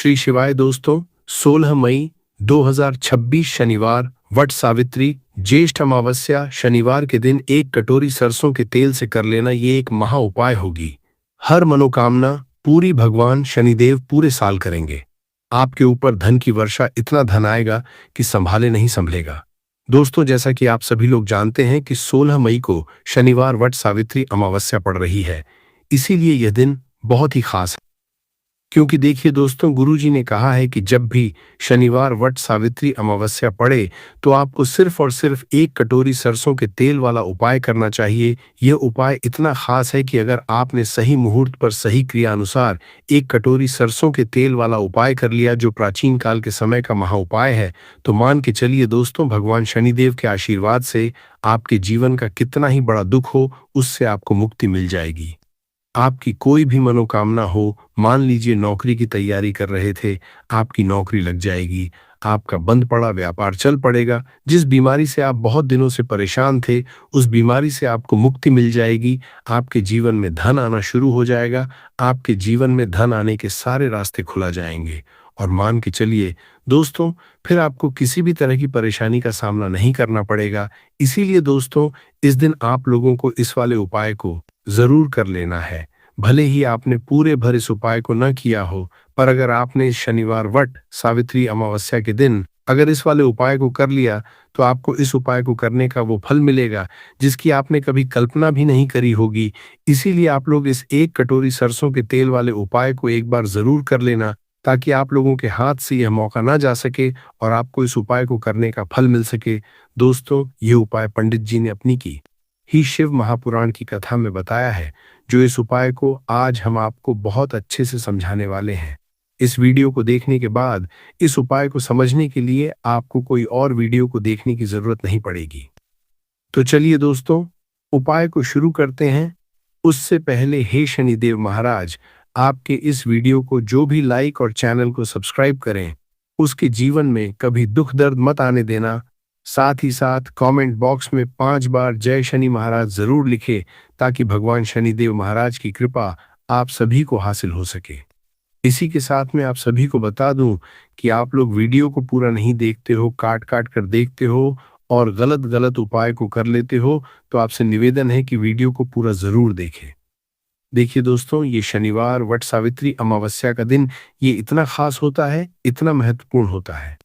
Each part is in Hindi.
श्री शिवाय दोस्तों, 16 मई 2026 शनिवार, वट सावित्री, ज्येष्ठ अमावस्या शनिवार के दिन 1 कटोरी सरसों के तेल से कर लेना ये एक महा उपाय होगी। हर मनोकामना पूरी भगवान शनिदेव पूरे साल करेंगे। आपके ऊपर धन की वर्षा, इतना धन आएगा कि संभाले नहीं संभलेगा। दोस्तों, जैसा कि आप सभी लोग जानते हैं कि 16 मई को शनिवार वट सावित्री अमावस्या पड़ रही है, इसीलिए यह दिन बहुत ही खास है। क्योंकि देखिए दोस्तों, गुरुजी ने कहा है कि जब भी शनिवार वट सावित्री अमावस्या पड़े तो आपको सिर्फ और सिर्फ 1 कटोरी सरसों के तेल वाला उपाय करना चाहिए। यह उपाय इतना खास है कि अगर आपने सही मुहूर्त पर सही क्रिया अनुसार 1 कटोरी सरसों के तेल वाला उपाय कर लिया, जो प्राचीन काल के समय का महा उपाय है, तो मान के चलिए दोस्तों, भगवान शनिदेव के आशीर्वाद से आपके जीवन का कितना ही बड़ा दुख हो, उससे आपको मुक्ति मिल जाएगी। आपकी कोई भी मनोकामना हो, मान लीजिए नौकरी की तैयारी कर रहे थे, आपकी नौकरी लग जाएगी। आपका बंद पड़ा व्यापार चल पड़ेगा। जिस बीमारी से आप बहुत दिनों से परेशान थे, उस बीमारी से आपको मुक्ति मिल जाएगी। आपके जीवन में धन आना शुरू हो जाएगा। आपके जीवन में धन आने के सारे रास्ते खुला जाएंगे। और मान के चलिए दोस्तों, फिर आपको किसी भी तरह की परेशानी का सामना नहीं करना पड़ेगा। इसीलिए दोस्तों, इस दिन आप लोगों को इस वाले उपाय को जरूर कर लेना है। भले ही आपने पूरे भर इस उपाय को न किया हो, पर अगर आपने शनिवार वट सावित्री अमावस्या के दिन अगर इस वाले उपाय को कर लिया, तो आपको इस उपाय को करने का वो फल मिलेगा जिसकी आपने कभी कल्पना भी नहीं करी होगी। इसीलिए आप लोग इस 1 कटोरी सरसों के तेल वाले उपाय को एक बार जरूर कर लेना, ताकि आप लोगों के हाथ से यह मौका ना जा सके और आपको इस उपाय को करने का फल मिल सके। दोस्तों, ये उपाय पंडित जी ने अपनी की ही शिव महापुराण की कथा में बताया है, जो इस उपाय को आज हम आपको बहुत अच्छे से समझाने वाले हैं। इस वीडियो को देखने के बाद इस उपाय को समझने के लिए आपको कोई और वीडियो को देखने की जरूरत नहीं पड़ेगी। तो चलिए दोस्तों, उपाय को शुरू करते हैं। उससे पहले हे शनिदेव महाराज, आपके इस वीडियो को जो भी लाइक और चैनल को सब्सक्राइब करें, उसके जीवन में कभी दुख दर्द मत आने देना। साथ ही साथ कमेंट बॉक्स में 5 बार जय शनि महाराज जरूर लिखे, ताकि भगवान शनिदेव महाराज की कृपा आप सभी को हासिल हो सके। इसी के साथ में आप सभी को बता दूं कि आप लोग वीडियो को पूरा नहीं देखते हो, काट काट कर देखते हो और गलत गलत उपाय को कर लेते हो, तो आपसे निवेदन है कि वीडियो को पूरा जरूर देखें। देखिए दोस्तों, ये शनिवार वट सावित्री अमावस्या का दिन ये इतना खास होता है, इतना महत्वपूर्ण होता है।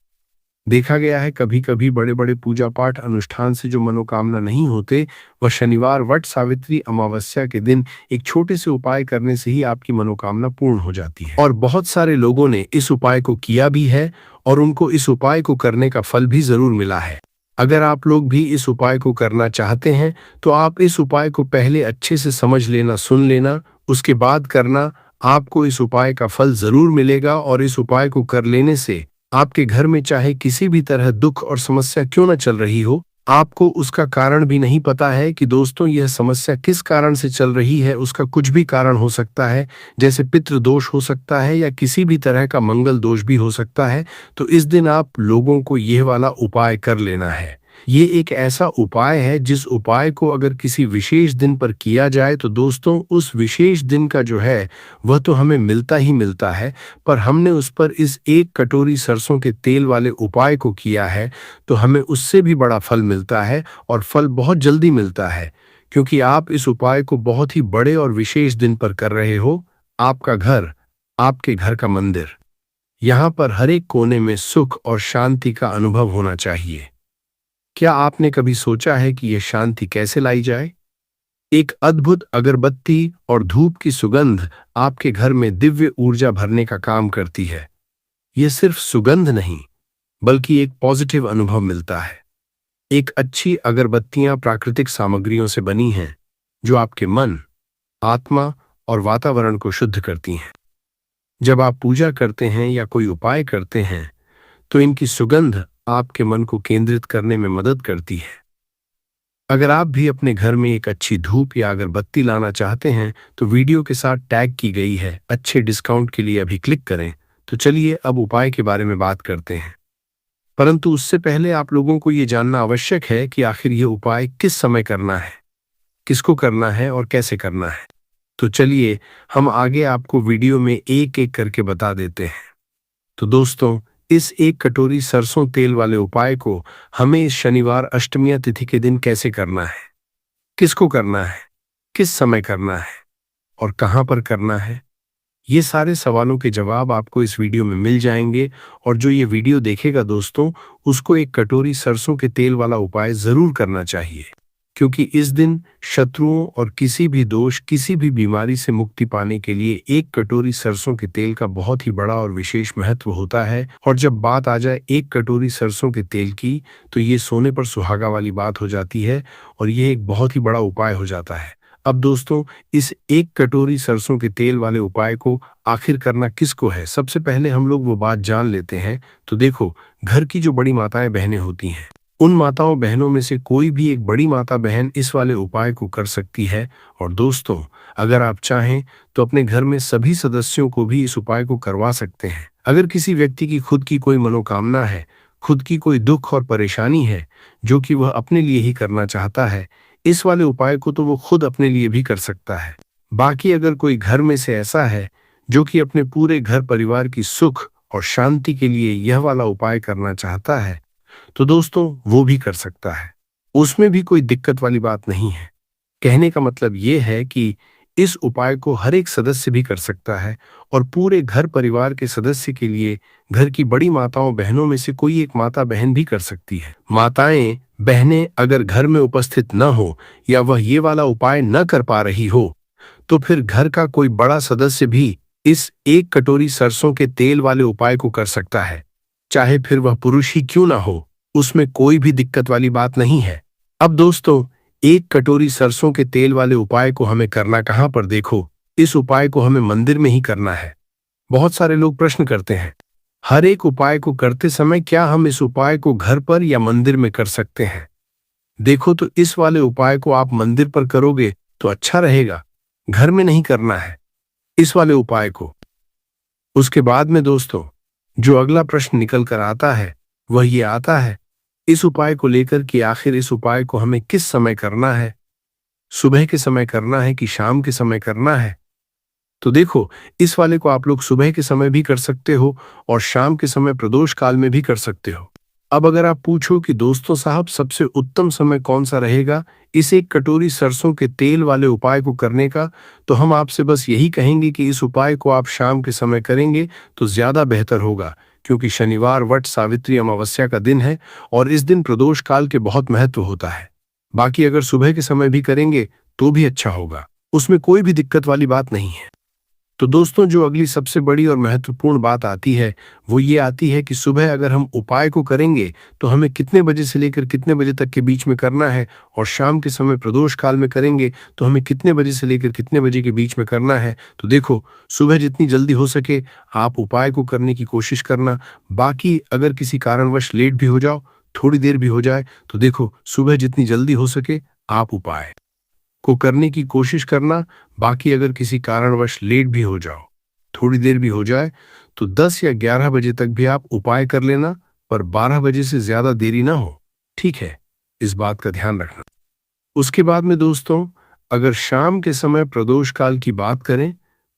देखा गया है कभी कभी बड़े बड़े पूजा पाठ अनुष्ठान से जो मनोकामना नहीं होते, वह शनिवार वट सावित्री अमावस्या के दिन एक छोटे से उपाय करने से ही आपकी मनोकामना पूर्ण हो जाती है। और बहुत सारे लोगों ने इस उपाय को किया भी है और उनको इस उपाय को करने का फल भी जरूर मिला है। अगर आप लोग भी इस उपाय को करना चाहते हैं, तो आप इस उपाय को पहले अच्छे से समझ लेना, सुन लेना, उसके बाद करना। आपको इस उपाय का फल जरूर मिलेगा और इस उपाय को कर लेने से आपके घर में चाहे किसी भी तरह दुख और समस्या क्यों न चल रही हो, आपको उसका कारण भी नहीं पता है कि दोस्तों यह समस्या किस कारण से चल रही है। उसका कुछ भी कारण हो सकता है, जैसे पितृ दोष हो सकता है या किसी भी तरह का मंगल दोष भी हो सकता है। तो इस दिन आप लोगों को यह वाला उपाय कर लेना है। ये एक ऐसा उपाय है जिस उपाय को अगर किसी विशेष दिन पर किया जाए, तो दोस्तों उस विशेष दिन का जो है वह तो हमें मिलता ही मिलता है, पर हमने उस पर इस 1 कटोरी सरसों के तेल वाले उपाय को किया है, तो हमें उससे भी बड़ा फल मिलता है और फल बहुत जल्दी मिलता है, क्योंकि आप इस उपाय को बहुत ही बड़े और विशेष दिन पर कर रहे हो। आपका घर, आपके घर का मंदिर, यहाँ पर हर एक कोने में सुख और शांति का अनुभव होना चाहिए। क्या आपने कभी सोचा है कि यह शांति कैसे लाई जाए? एक अद्भुत अगरबत्ती और धूप की सुगंध आपके घर में दिव्य ऊर्जा भरने का काम करती है। यह सिर्फ सुगंध नहीं, बल्कि एक पॉजिटिव अनुभव मिलता है। एक अच्छी अगरबत्तियां प्राकृतिक सामग्रियों से बनी हैं, जो आपके मन, आत्मा और वातावरण को शुद्ध करती हैं। जब आप पूजा करते हैं या कोई उपाय करते हैं, तो इनकी सुगंध आपके मन को केंद्रित करने में मदद करती है। अगर आप भी अपने घर में एक अच्छी धूप या अगरबत्ती लाना चाहते हैं, तो वीडियो के साथ टैग की गई है अच्छे डिस्काउंट के लिए अभी क्लिक करें। तो चलिए अब उपाय के बारे में बात करते हैं, परंतु उससे पहले आप लोगों को ये जानना आवश्यक है कि आखिर ये उपाय किस समय करना है, किसको करना है और कैसे करना है। तो चलिए हम आगे आपको वीडियो में एक एक करके बता देते हैं। तो दोस्तों, इस एक कटोरी सरसों तेल वाले उपाय को हमें इस शनिवार अष्टमी तिथि के दिन कैसे करना है, किसको करना है, किस समय करना है और कहां पर करना है, ये सारे सवालों के जवाब आपको इस वीडियो में मिल जाएंगे। और जो ये वीडियो देखेगा दोस्तों, उसको एक कटोरी सरसों के तेल वाला उपाय जरूर करना चाहिए, क्योंकि इस दिन शत्रुओं और किसी भी दोष, किसी भी बीमारी से मुक्ति पाने के लिए एक कटोरी सरसों के तेल का बहुत ही बड़ा और विशेष महत्व होता है। और जब बात आ जाए एक कटोरी सरसों के तेल की, तो ये सोने पर सुहागा वाली बात हो जाती है और ये एक बहुत ही बड़ा उपाय हो जाता है। अब दोस्तों, इस एक कटोरी सरसों के तेल वाले उपाय को आखिर करना किसको है, सबसे पहले हम लोग वो बात जान लेते हैं। तो देखो, घर की जो बड़ी माताएं बहनें होती हैं, उन माताओं बहनों में से कोई भी एक बड़ी माता बहन इस वाले उपाय को कर सकती है। और दोस्तों, अगर आप चाहें तो अपने घर में सभी सदस्यों को भी इस उपाय को करवा सकते हैं। अगर किसी व्यक्ति की खुद की कोई मनोकामना है, खुद की कोई दुख और परेशानी है जो कि वह अपने लिए ही करना चाहता है, इस वाले उपाय को तो वो खुद अपने लिए भी कर सकता है। बाकी अगर कोई घर में से ऐसा है जो कि अपने पूरे घर परिवार की सुख और शांति के लिए यह वाला उपाय करना चाहता है, तो दोस्तों वो भी कर सकता है। उसमें भी कोई दिक्कत वाली बात नहीं है। कहने का मतलब ये है कि इस उपाय को हर एक सदस्य भी कर सकता है और पूरे घर परिवार के सदस्य के लिए घर की बड़ी माताओं बहनों में से कोई एक माता बहन भी कर सकती है। माताएं बहनें अगर घर में उपस्थित न हो या वह ये वाला उपाय न कर पा रही हो, तो फिर घर का कोई बड़ा सदस्य भी इस एक कटोरी सरसों के तेल वाले उपाय को कर सकता है, चाहे फिर वह पुरुष ही क्यों ना हो। उसमें कोई भी दिक्कत वाली बात नहीं है। अब दोस्तों, एक कटोरी सरसों के तेल वाले उपाय को हमें करना कहां पर, देखो, इस उपाय को हमें मंदिर में ही करना है। बहुत सारे लोग प्रश्न करते हैं, हर एक उपाय को करते समय क्या हम इस उपाय को घर पर या मंदिर में कर सकते हैं? देखो, तो इस वाले उपाय को आप मंदिर पर करोगे तो अच्छा रहेगा, घर में नहीं करना है इस वाले उपाय को। उसके बाद में दोस्तों, जो अगला प्रश्न निकल कर आता है वह ये आता है इस उपाय को लेकर कि आखिर इस उपाय को हमें किस समय करना है, सुबह के समय करना है कि शाम के समय करना है? तो देखो, इस वाले को आप लोग सुबह के समय भी कर सकते हो और शाम के समय प्रदोष काल में भी कर सकते हो। अब अगर आप पूछो कि दोस्तों साहब, सबसे उत्तम समय कौन सा रहेगा इस एक कटोरी सरसों के तेल वाले उपाय को करने का, तो हम आपसे बस यही कहेंगे कि इस उपाय को आप शाम के समय करेंगे तो ज्यादा बेहतर होगा, क्योंकि शनिवार वट सावित्री अमावस्या का दिन है और इस दिन प्रदोष काल के बहुत महत्व होता है। बाकी अगर सुबह के समय भी करेंगे तो भी अच्छा होगा, उसमें कोई भी दिक्कत वाली बात नहीं है। तो दोस्तों, जो अगली सबसे बड़ी और महत्वपूर्ण बात आती है वो ये आती है कि सुबह अगर हम उपाय को करेंगे तो हमें कितने बजे से लेकर कितने बजे तक के बीच में करना है, और शाम के समय प्रदोष काल में करेंगे तो हमें कितने बजे से लेकर कितने बजे के बीच में करना है। तो देखो, सुबह जितनी जल्दी हो सके आप उपाय को करने की कोशिश करना। बाकी अगर किसी कारणवश लेट भी हो जाओ, थोड़ी देर भी हो जाए, तो देखो, सुबह जितनी जल्दी हो सके आप उपाय को करने की कोशिश करना। बाकी अगर किसी कारणवश लेट भी हो जाओ, थोड़ी देर भी हो जाए, तो 10 या 11 बजे तक भी आप उपाय कर लेना, पर 12 बजे से ज्यादा देरी ना हो, ठीक है? इस बात का ध्यान रखना। उसके बाद में दोस्तों, अगर शाम के समय प्रदोष काल की बात करें,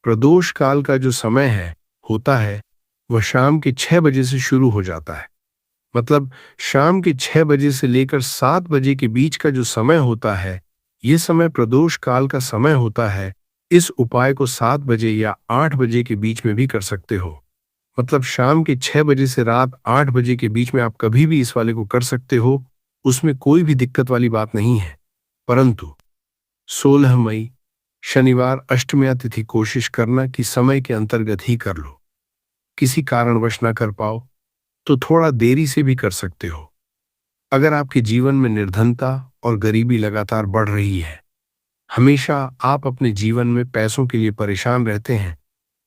प्रदोष काल का जो समय है होता है वह शाम के 6 बजे से शुरू हो जाता है। मतलब शाम के 6 बजे से लेकर 7 बजे के बीच का जो समय होता है, ये समय प्रदोष काल का समय होता है। इस उपाय को 7 बजे या 8 बजे के बीच में भी कर सकते हो। मतलब शाम के 6 बजे से रात 8 बजे के बीच में आप कभी भी इस वाले को कर सकते हो, उसमें कोई भी दिक्कत वाली बात नहीं है। परंतु 16 मई शनिवार अष्टमी तिथि कोशिश करना कि समय के अंतर्गत ही कर लो। किसी कारणवश ना कर पाओ तो थोड़ा देरी से भी कर सकते हो। अगर आपके जीवन में निर्धनता और गरीबी लगातार बढ़ रही है, हमेशा आप अपने जीवन में पैसों के लिए परेशान रहते हैं,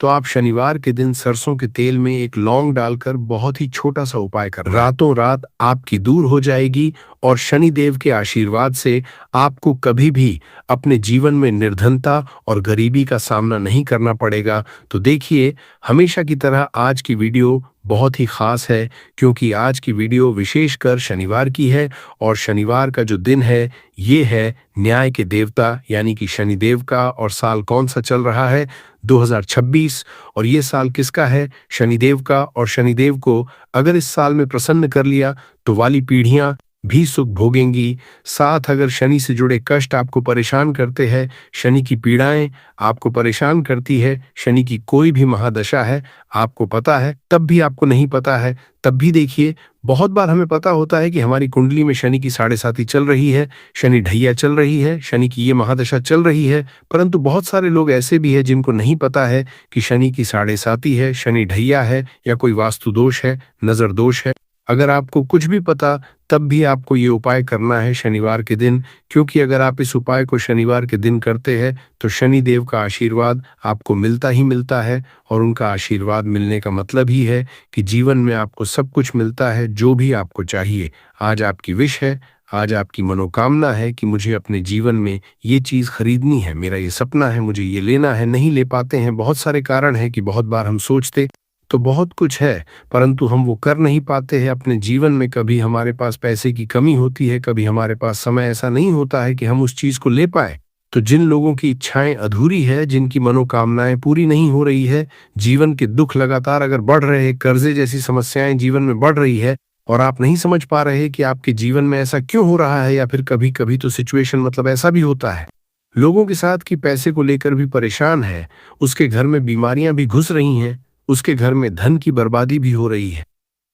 तो आप शनिवार के दिन सरसों के तेल में एक लौंग डालकर बहुत ही छोटा सा उपाय कर रातों रात आपकी दूर हो जाएगी और शनिदेव के आशीर्वाद से आपको कभी भी अपने जीवन में निर्धनता और गरीबी का सामना नहीं करना पड़ेगा। तो देखिए, हमेशा की तरह आज की वीडियो बहुत ही खास है क्योंकि आज की वीडियो विशेषकर शनिवार की है और शनिवार का जो दिन है ये है न्याय के देवता यानी कि शनिदेव का। और साल कौन सा चल रहा है? 2026। और ये साल किसका है? शनिदेव का। और शनिदेव को अगर इस साल में प्रसन्न कर लिया तो वाली पीढ़ियां भी सुख भोगेंगी। साथ अगर शनि से जुड़े कष्ट आपको परेशान करते हैं, शनि की पीड़ाएं आपको परेशान करती है, शनि की कोई भी महादशा है, आपको पता है तब भी आपको नहीं पता है, तब भी देखिए बहुत बार हमें पता होता है कि हमारी कुंडली में शनि की साढ़े साती चल रही है, शनि ढैया चल रही है, शनि की ये महादशा चल रही है। परंतु बहुत सारे लोग ऐसे भी हैं जिनको नहीं पता है कि शनि की साढ़े साती है, शनि ढैया है या कोई वास्तु दोष है, नजर दोष है। अगर आपको कुछ भी पता तब भी आपको ये उपाय करना है शनिवार के दिन, क्योंकि अगर आप इस उपाय को शनिवार के दिन करते हैं तो शनि देव का आशीर्वाद आपको मिलता ही मिलता है। और उनका आशीर्वाद मिलने का मतलब ही है कि जीवन में आपको सब कुछ मिलता है जो भी आपको चाहिए। आज आपकी विश है, आज आपकी मनोकामना है कि मुझे अपने जीवन में ये चीज़ खरीदनी है, मेरा ये सपना है, मुझे ये लेना है, नहीं ले पाते हैं। बहुत सारे कारण हैं कि बहुत बार हम सोचते तो बहुत कुछ है परंतु हम वो कर नहीं पाते हैं अपने जीवन में। कभी हमारे पास पैसे की कमी होती है, कभी हमारे पास समय ऐसा नहीं होता है कि हम उस चीज को ले पाए। तो जिन लोगों की इच्छाएं अधूरी है, जिनकी मनोकामनाएं पूरी नहीं हो रही है, जीवन के दुख लगातार अगर बढ़ रहे हैं, कर्जे जैसी समस्याएं जीवन में बढ़ रही है और आप नहीं समझ पा रहे कि आपके जीवन में ऐसा क्यों हो रहा है, या फिर कभी कभी तो सिचुएशन मतलब ऐसा भी होता है लोगों के साथ कि पैसे को लेकर भी परेशान है, उसके घर में बीमारियां भी घुस रही हैं, उसके घर में धन की बर्बादी भी हो रही है।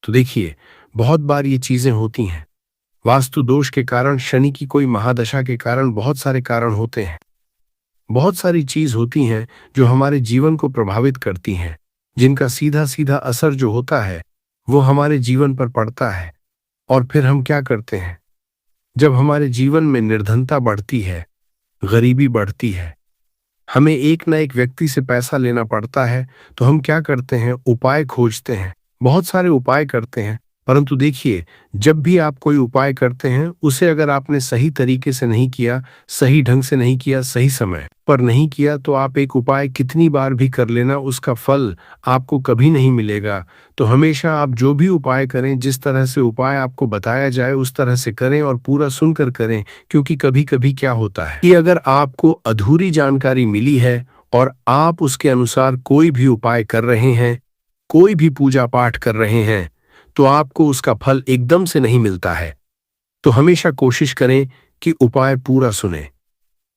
तो देखिए बहुत बार ये चीजें होती हैं वास्तु दोष के कारण, शनि की कोई महादशा के कारण, बहुत सारे कारण होते हैं। बहुत सारी चीज होती हैं जो हमारे जीवन को प्रभावित करती हैं, जिनका सीधा सीधा असर जो होता है वो हमारे जीवन पर पड़ता है। और फिर हम क्या करते हैं? जब हमारे जीवन में निर्धनता बढ़ती है, गरीबी बढ़ती है, हमें एक ना एक व्यक्ति से पैसा लेना पड़ता है, तो हम क्या करते हैं? उपाय खोजते हैं, बहुत सारे उपाय करते हैं। परंतु देखिए जब भी आप कोई उपाय करते हैं उसे अगर आपने सही तरीके से नहीं किया, सही ढंग से नहीं किया, सही समय पर नहीं किया, तो आप एक उपाय कितनी बार भी कर लेना उसका फल आपको कभी नहीं मिलेगा। तो हमेशा आप जो भी उपाय करें, जिस तरह से उपाय आपको बताया जाए उस तरह से करें और पूरा सुनकर करें। क्योंकि कभी कभी क्या होता है कि अगर आपको अधूरी जानकारी मिली है और आप उसके अनुसार कोई भी उपाय कर रहे हैं, कोई भी पूजा पाठ कर रहे हैं, तो आपको उसका फल एकदम से नहीं मिलता है। तो हमेशा कोशिश करें कि उपाय पूरा सुने,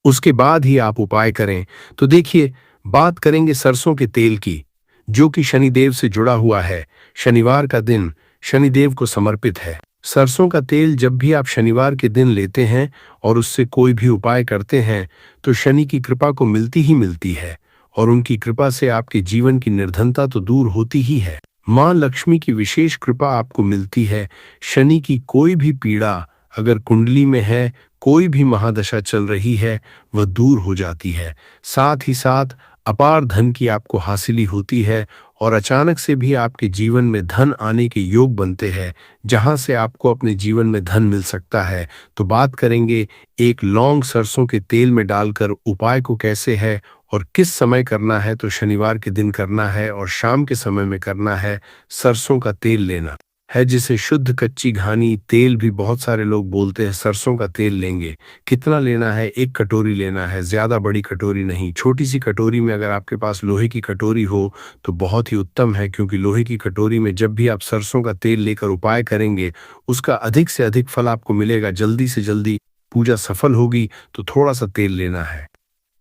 उसके बाद ही आप उपाय करें। तो देखिए बात करेंगे सरसों के तेल की, जो कि शनिदेव से जुड़ा हुआ है। शनिवार का दिन शनिदेव को समर्पित है। सरसों का तेल जब भी आप शनिवार के दिन लेते हैं और उससे कोई भी उपाय करते हैं तो शनि की कृपा को मिलती ही मिलती है, और उनकी कृपा से आपके जीवन की निर्धनता तो दूर होती ही है। मां लक्ष्मी की विशेष कृपा आपको मिलती है। शनि की कोई भी पीड़ा अगर कुंडली में है, कोई भी महादशा चल रही है, वह दूर हो जाती है। साथ ही साथ अपार धन की आपको हासिली होती है और अचानक से भी आपके जीवन में धन आने के योग बनते हैं, जहां से आपको अपने जीवन में धन मिल सकता है। तो बात करेंगे एक लौंग सरसों के तेल में डालकर उपाय को कैसे है और किस समय करना है। तो शनिवार के दिन करना है और शाम के समय में करना है। सरसों का तेल लेना है, जिसे शुद्ध कच्ची घानी तेल भी बहुत सारे लोग बोलते हैं। सरसों का तेल लेंगे, कितना लेना है? 1 कटोरी लेना है, ज्यादा बड़ी कटोरी नहीं, छोटी सी कटोरी में। अगर आपके पास लोहे की कटोरी हो तो बहुत ही उत्तम है, क्योंकि लोहे की कटोरी में जब भी आप सरसों का तेल लेकर उपाय करेंगे उसका अधिक से अधिक फल आपको मिलेगा, जल्दी से जल्दी पूजा सफल होगी। तो थोड़ा सा तेल लेना है।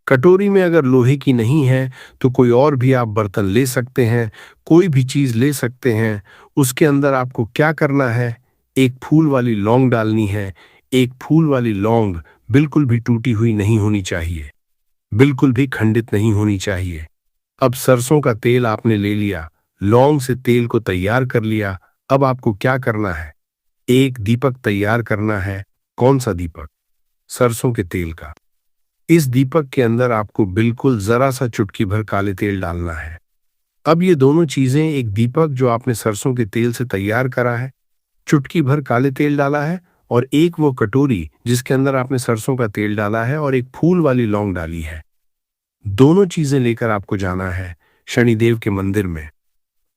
कटोरी में अगर लोहे की नहीं है तो कोई और भी आप बर्तन ले सकते हैं, कोई भी चीज ले सकते हैं। उसके अंदर आपको क्या करना है? एक फूल वाली लौंग डालनी है। एक फूल वाली लौंग बिल्कुल भी टूटी हुई नहीं होनी चाहिए, बिल्कुल भी खंडित नहीं होनी चाहिए। अब सरसों का तेल आपने ले लिया, लौंग से तेल को तैयार कर लिया। अब आपको क्या करना है? एक दीपक तैयार करना है। कौन सा दीपक? सरसों के तेल का। इस दीपक के अंदर आपको बिल्कुल जरा सा चुटकी भर काले तेल डालना है। अब ये दोनों चीजें, एक दीपक जो आपने सरसों के तेल से तैयार करा है, चुटकी भर काले तेल डाला है, और एक वो कटोरी जिसके अंदर आपने सरसों का तेल डाला है और एक फूल वाली लौंग डाली है, दोनों चीजें लेकर आपको जाना है शनिदेव के मंदिर में।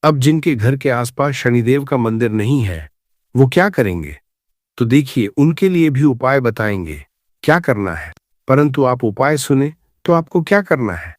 अब जिनके घर के आसपास शनिदेव का मंदिर नहीं है, वो क्या करेंगे? तो देखिए, उनके लिए भी उपाय बताएंगे क्या करना है। परंतु आप उपाय सुने तो आपको क्या करना है?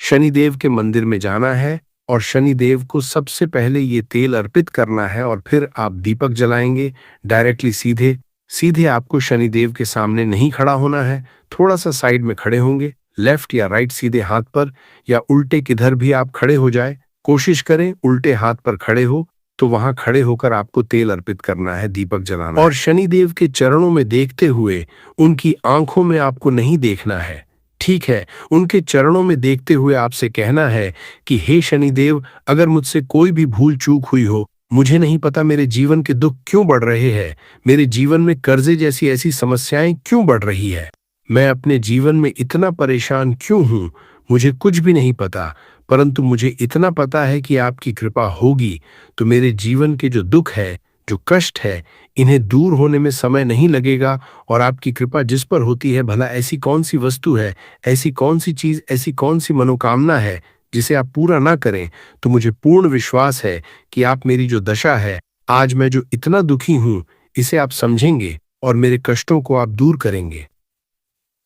शनिदेव के मंदिर में जाना है और शनिदेव को सबसे पहले ये तेल अर्पित करना है और फिर आप दीपक जलाएंगे। डायरेक्टली सीधे सीधे आपको शनिदेव के सामने नहीं खड़ा होना है, थोड़ा सा साइड में खड़े होंगे, लेफ्ट या राइट सीधे हाथ पर, या उल्टे किधर भी आप खड़े हो जाए। कोशिश करें उल्टे हाथ पर खड़े हो, तो वहां खड़े होकर आपको तेल अर्पित करना है, दीपक जलाना और शनिदेव के चरणों में देखते हुए, उनकी आंखों में आपको नहीं देखना है, ठीक है? उनके चरणों में देखते हुए आपसे कहना है कि हे शनिदेव, अगर मुझसे कोई भी भूल चूक हुई हो, मुझे नहीं पता मेरे जीवन के दुख क्यों बढ़ रहे हैं, मेरे जीवन में कर्जे जैसी ऐसी समस्याएं क्यों बढ़ रही है, मैं अपने जीवन में इतना परेशान क्यों हूं, मुझे कुछ भी नहीं पता। परंतु मुझे इतना पता है कि आपकी कृपा होगी तो मेरे जीवन के जो दुख है, जो कष्ट है, इन्हें दूर होने में समय नहीं लगेगा। और आपकी कृपा जिस पर होती है, भला ऐसी कौन सी वस्तु है, ऐसी कौन सी चीज, ऐसी कौन सी मनोकामना है जिसे आप पूरा ना करें? तो मुझे पूर्ण विश्वास है कि आप मेरी जो दशा है, आज मैं जो इतना दुखी हूं, इसे आप समझेंगे और मेरे कष्टों को आप दूर करेंगे।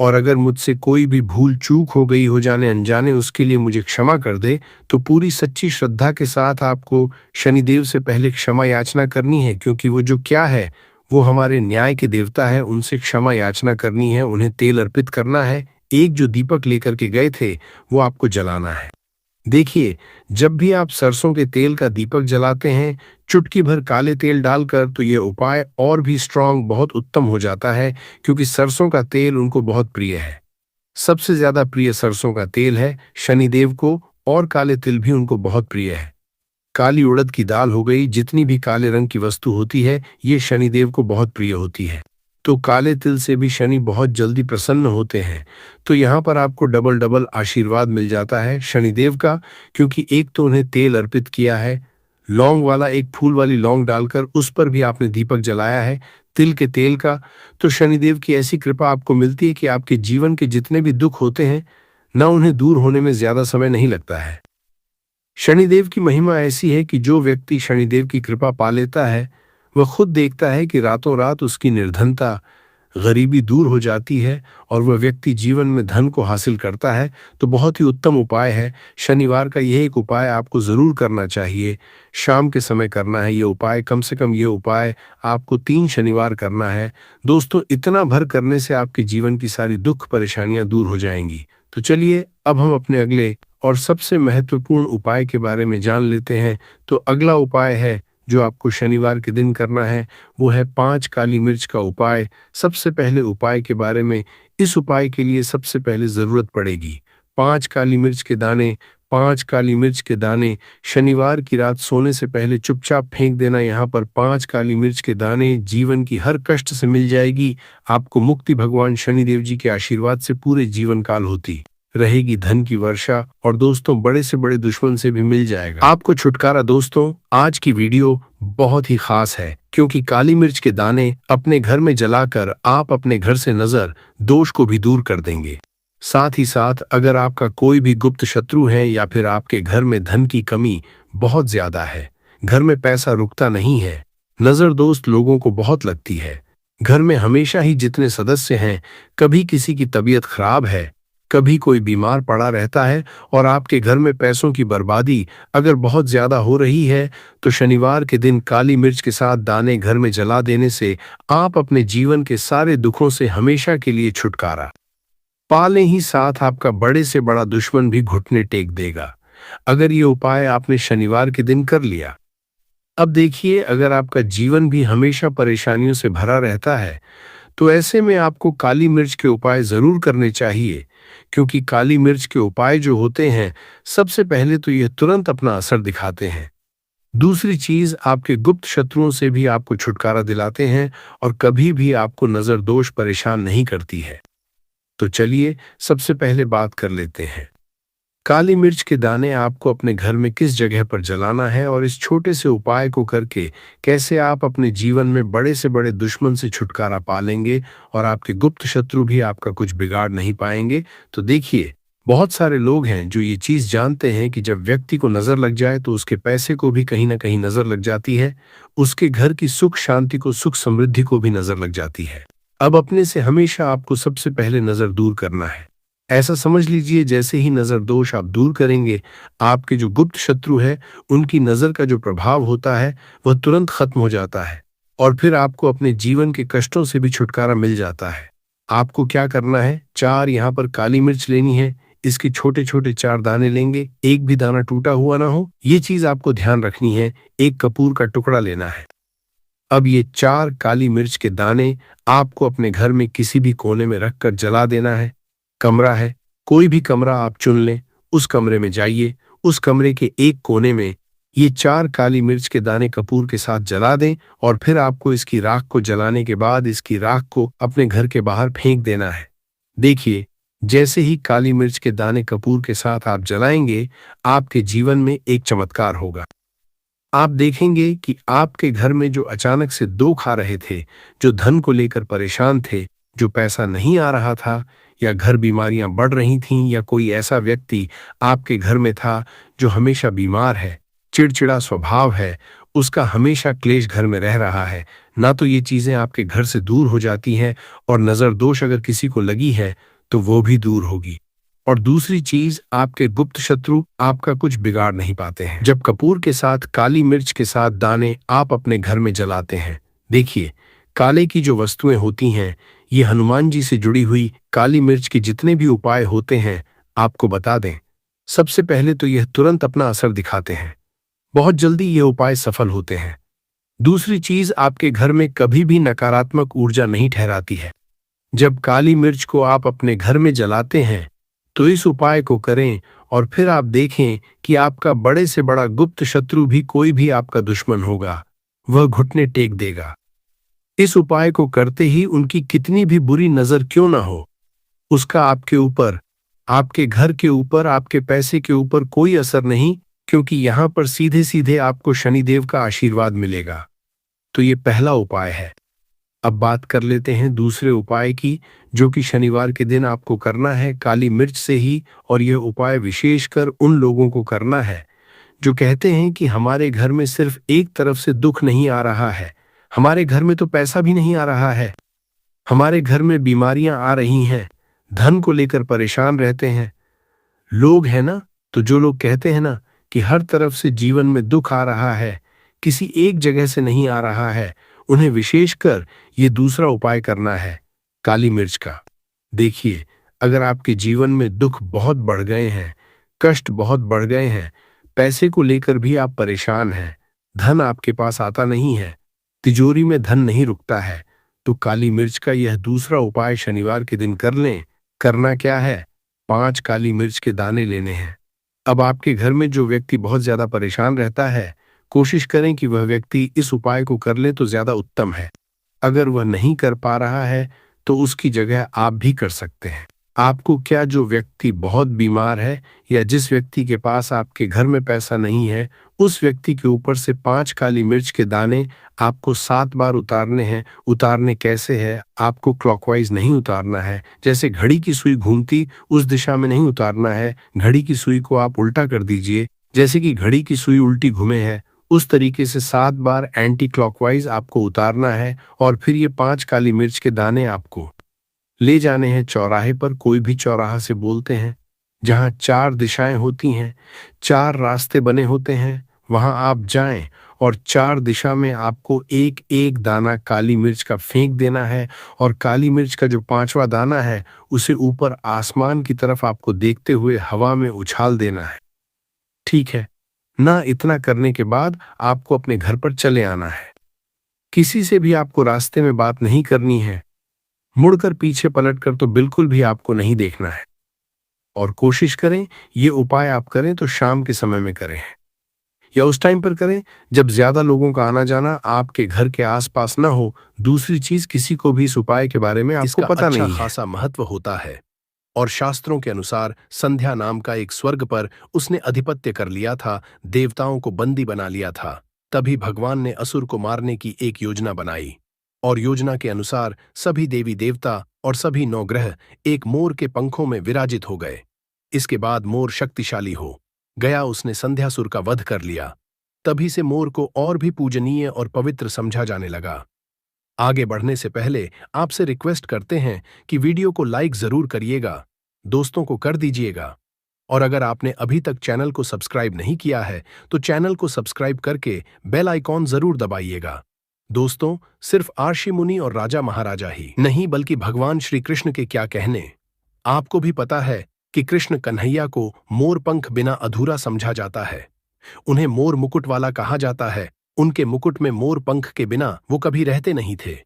और अगर मुझसे कोई भी भूल चूक हो गई हो जाने अनजाने, उसके लिए मुझे क्षमा कर दे। तो पूरी सच्ची श्रद्धा के साथ आपको शनिदेव से पहले क्षमा याचना करनी है, क्योंकि वो जो क्या है, वो हमारे न्याय के देवता है, उनसे क्षमा याचना करनी है, उन्हें तेल अर्पित करना है। एक जो दीपक लेकर के गए थे, वो आपको जलाना है। देखिए, जब भी आप सरसों के तेल का दीपक जलाते हैं, चुटकी भर काले तेल डालकर, तो ये उपाय और भी स्ट्रांग, बहुत उत्तम हो जाता है, क्योंकि सरसों का तेल उनको बहुत प्रिय है। सबसे ज्यादा प्रिय सरसों का तेल है शनिदेव को, और काले तिल भी उनको बहुत प्रिय है। काली उड़द की दाल हो गई, जितनी भी काले रंग की वस्तु होती है, ये शनिदेव को बहुत प्रिय होती है। तो काले तिल से भी शनि बहुत जल्दी प्रसन्न होते हैं। तो यहाँ पर आपको डबल डबल आशीर्वाद मिल जाता है शनिदेव का, क्योंकि एक तो उन्हें तेल अर्पित किया है, लौंग वाला, एक फूल वाली लौंग डालकर उस पर भी आपने दीपक जलाया है तिल के तेल का। तो शनिदेव की ऐसी कृपा आपको मिलती है कि आपके जीवन के जितने भी दुख होते हैं ना, उन्हें दूर होने में ज्यादा समय नहीं लगता है। शनिदेव की महिमा ऐसी है कि जो व्यक्ति शनिदेव की कृपा पा लेता है, वह खुद देखता है कि रातों रात उसकी निर्धनता, गरीबी दूर हो जाती है और वह व्यक्ति जीवन में धन को हासिल करता है। तो बहुत ही उत्तम उपाय है शनिवार का, यह एक उपाय आपको जरूर करना चाहिए। शाम के समय करना है ये उपाय, कम से कम ये उपाय आपको 3 शनिवार करना है। दोस्तों, इतना भर करने से आपके जीवन की सारी दुख परेशानियां दूर हो जाएंगी। तो चलिए, अब हम अपने अगले और सबसे महत्वपूर्ण उपाय के बारे में जान लेते हैं। तो अगला उपाय है जो आपको शनिवार के दिन करना है, वो है 5 काली मिर्च का उपाय। सबसे पहले उपाय के बारे में, इस उपाय के लिए सबसे पहले जरूरत पड़ेगी 5 काली मिर्च के दाने। 5 काली मिर्च के दाने शनिवार की रात सोने से पहले चुपचाप फेंक देना। यहाँ पर 5 काली मिर्च के दाने, जीवन की हर कष्ट से मिल जाएगी आपको मुक्ति। भगवान शनिदेव जी के आशीर्वाद से पूरे जीवन काल होती रहेगी धन की वर्षा, और दोस्तों, बड़े से बड़े दुश्मन से भी मिल जाएगा आपको छुटकारा। दोस्तों, आज की वीडियो बहुत ही खास है, क्योंकि काली मिर्च के दाने अपने घर में जलाकर आप अपने घर से नजर दोष को भी दूर कर देंगे। साथ ही साथ, अगर आपका कोई भी गुप्त शत्रु है या फिर आपके घर में धन की कमी बहुत ज्यादा है, घर में पैसा रुकता नहीं है, नजर दोस्त लोगों को बहुत लगती है, घर में हमेशा ही जितने सदस्य हैं, कभी किसी की तबीयत खराब है, कभी कोई बीमार पड़ा रहता है, और आपके घर में पैसों की बर्बादी अगर बहुत ज्यादा हो रही है, तो शनिवार के दिन काली मिर्च के साथ दाने घर में जला देने से आप अपने जीवन के सारे दुखों से हमेशा के लिए छुटकारा पा लें ही साथ आपका बड़े से बड़ा दुश्मन भी घुटने टेक देगा, अगर ये उपाय आपने शनिवार के दिन कर लिया। अब देखिए, अगर आपका जीवन भी हमेशा परेशानियों से भरा रहता है, तो ऐसे में आपको काली मिर्च के उपाय जरूर करने चाहिए, क्योंकि काली मिर्च के उपाय जो होते हैं, सबसे पहले तो यह तुरंत अपना असर दिखाते हैं। दूसरी चीज, आपके गुप्त शत्रुओं से भी आपको छुटकारा दिलाते हैं और कभी भी आपको नजर दोष परेशान नहीं करती है। तो चलिए, सबसे पहले बात कर लेते हैं काली मिर्च के दाने आपको अपने घर में किस जगह पर जलाना है, और इस छोटे से उपाय को करके कैसे आप अपने जीवन में बड़े से बड़े दुश्मन से छुटकारा पा लेंगे और आपके गुप्त शत्रु भी आपका कुछ बिगाड़ नहीं पाएंगे। तो देखिए, बहुत सारे लोग हैं जो ये चीज जानते हैं कि जब व्यक्ति को नजर लग जाए तो उसके पैसे को भी कहीं ना कहीं नजर लग जाती है, उसके घर की सुख शांति को, सुख समृद्धि को भी नजर लग जाती है। अब अपने से हमेशा आपको सबसे पहले नजर दूर करना है। ऐसा समझ लीजिए जैसे ही नजर दोष आप दूर करेंगे, आपके जो गुप्त शत्रु है उनकी नजर का जो प्रभाव होता है वह तुरंत खत्म हो जाता है और फिर आपको अपने जीवन के कष्टों से भी छुटकारा मिल जाता है। आपको क्या करना है, 4 यहाँ पर काली मिर्च लेनी है। इसके छोटे छोटे 4 दाने लेंगे, एक भी दाना टूटा हुआ ना हो, ये चीज आपको ध्यान रखनी है। एक कपूर का टुकड़ा लेना है। अब ये 4 काली मिर्च के दाने आपको अपने घर में किसी भी कोने में रखकर जला देना है। कमरा है, कोई भी कमरा आप चुन लें, उस कमरे में जाइए, उस कमरे के एक कोने में ये 4 काली मिर्च के दाने कपूर के साथ जला दें और फिर आपको इसकी राख को जलाने के बाद इसकी राख को अपने घर के बाहर फेंक देना है। देखिए, जैसे ही काली मिर्च के दाने कपूर के साथ आप जलाएंगे, आपके जीवन में एक चमत्कार होगा। आप देखेंगे कि आपके घर में जो अचानक से दुख आ रहे थे, जो धन को लेकर परेशान थे, जो पैसा नहीं आ रहा था, या घर बीमारियां बढ़ रही थीं, या कोई ऐसा व्यक्ति आपके घर में था जो हमेशा बीमार है, चिड़चिड़ा स्वभाव है, उसका हमेशा क्लेश घर में रह रहा है, ना तो ये चीजें आपके घर से दूर हो जाती हैं और नजर दोष अगर किसी को लगी है तो वो भी दूर होगी। और दूसरी चीज, आपके गुप्त शत्रु आपका कुछ बिगाड़ नहीं पाते हैं। जब कपूर के साथ काली मिर्च के साथ दाने आप अपने घर में जलाते हैं, देखिए, काले की जो वस्तुएं होती हैं, ये हनुमान जी से जुड़ी हुई काली मिर्च के जितने भी उपाय होते हैं, आपको बता दें, सबसे पहले तो यह तुरंत अपना असर दिखाते हैं। बहुत जल्दी ये उपाय सफल होते हैं। दूसरी चीज, आपके घर में कभी भी नकारात्मक ऊर्जा नहीं ठहराती है। जब काली मिर्च को आप अपने घर में जलाते हैं तो इस उपाय को करें और फिर आप देखें कि आपका बड़े से बड़ा गुप्त शत्रु भी, कोई भी आपका दुश्मन होगा, वह घुटने टेक देगा। इस उपाय को करते ही उनकी कितनी भी बुरी नजर क्यों ना हो, उसका आपके ऊपर, आपके घर के ऊपर, आपके पैसे के ऊपर कोई असर नहीं, क्योंकि यहां पर सीधे सीधे आपको शनिदेव का आशीर्वाद मिलेगा। तो ये पहला उपाय है। अब बात कर लेते हैं दूसरे उपाय की, जो कि शनिवार के दिन आपको करना है काली मिर्च से ही। और यह उपाय विशेषकर उन लोगों को करना है जो कहते हैं कि हमारे घर में सिर्फ एक तरफ से दुख नहीं आ रहा है, हमारे घर में तो पैसा भी नहीं आ रहा है, हमारे घर में बीमारियां आ रही हैं, धन को लेकर परेशान रहते हैं लोग, है ना। तो जो लोग कहते हैं ना कि हर तरफ से जीवन में दुख आ रहा है, किसी एक जगह से नहीं आ रहा है, उन्हें विशेषकर ये दूसरा उपाय करना है काली मिर्च का। देखिए, अगर आपके जीवन में दुख बहुत बढ़ गए हैं, कष्ट बहुत बढ़ गए हैं, पैसे को लेकर भी आप परेशान हैं, धन आपके पास आता नहीं है, तिजोरी में धन नहीं रुकता है, तो काली मिर्च का यह दूसरा उपाय शनिवार के दिन कर लें। करना क्या है, 5 काली मिर्च के दाने लेने हैं। अब आपके घर में जो व्यक्ति बहुत ज्यादा परेशान रहता है, कोशिश करें कि वह व्यक्ति इस उपाय को कर ले तो ज्यादा उत्तम है। अगर वह नहीं कर पा रहा है तो उसकी जगह आप भी कर सकते हैं। आपको क्या, जो व्यक्ति बहुत बीमार है या जिस व्यक्ति के पास आपके घर में पैसा नहीं है, उस व्यक्ति के ऊपर से 5 काली मिर्च के दाने आपको 7 बार उतारने हैं। उतारने कैसे है, आपको क्लॉकवाइज नहीं उतारना है, जैसे घड़ी की सुई घूमती उस दिशा में नहीं उतारना है। घड़ी की सुई को आप उल्टा कर दीजिए, जैसे कि घड़ी की सुई उल्टी घूमे है, उस तरीके से 7 बार एंटी क्लॉकवाइज आपको उतारना है। और फिर ये 5 काली मिर्च के दाने आपको ले जाने हैं चौराहे पर। कोई भी चौराहा से बोलते हैं जहां 4 दिशाएं होती हैं, 4 रास्ते बने होते हैं, वहां आप जाएं और 4 दिशा में आपको एक एक दाना काली मिर्च का फेंक देना है। और काली मिर्च का जो 5वां दाना है उसे ऊपर आसमान की तरफ आपको देखते हुए हवा में उछाल देना है। ठीक है ना। इतना करने के बाद आपको अपने घर पर चले आना है। किसी से भी आपको रास्ते में बात नहीं करनी है, मुड़कर पीछे पलटकर तो बिल्कुल भी आपको नहीं देखना है। और कोशिश करें ये उपाय आप करें तो शाम के समय में करें या उस टाइम पर करें जब ज्यादा लोगों का आना जाना आपके घर के आसपास ना हो। दूसरी चीज, किसी को भी इस उपाय के बारे में आपको पता नहीं है। खासा महत्व होता है और शास्त्रों के अनुसार संध्या नाम का एक स्वर्ग पर उसने अधिपत्य कर लिया था, देवताओं को बंदी बना लिया था। तभी भगवान ने असुर को मारने की एक योजना बनाई और योजना के अनुसार सभी देवी देवता और सभी 9 ग्रह एक मोर के पंखों में विराजित हो गए। इसके बाद मोर शक्तिशाली हो गया, उसने संध्यासुर का वध कर लिया। तभी से मोर को और भी पूजनीय और पवित्र समझा जाने लगा। आगे बढ़ने से पहले आपसे रिक्वेस्ट करते हैं कि वीडियो को लाइक जरूर करिएगा, दोस्तों को कर दीजिएगा, और अगर आपने अभी तक चैनल को सब्सक्राइब नहीं किया है तो चैनल को सब्सक्राइब करके बेल आइकॉन जरूर दबाइएगा। दोस्तों, सिर्फ आर्षि मुनि और राजा महाराजा ही नहीं बल्कि भगवान श्री कृष्ण के क्या कहने। आपको भी पता है कि कृष्ण कन्हैया को मोर पंख बिना अधूरा समझा जाता है। उन्हें मोर मुकुट वाला कहा जाता है। उनके मुकुट में मोर पंख के बिना वो कभी रहते नहीं थे।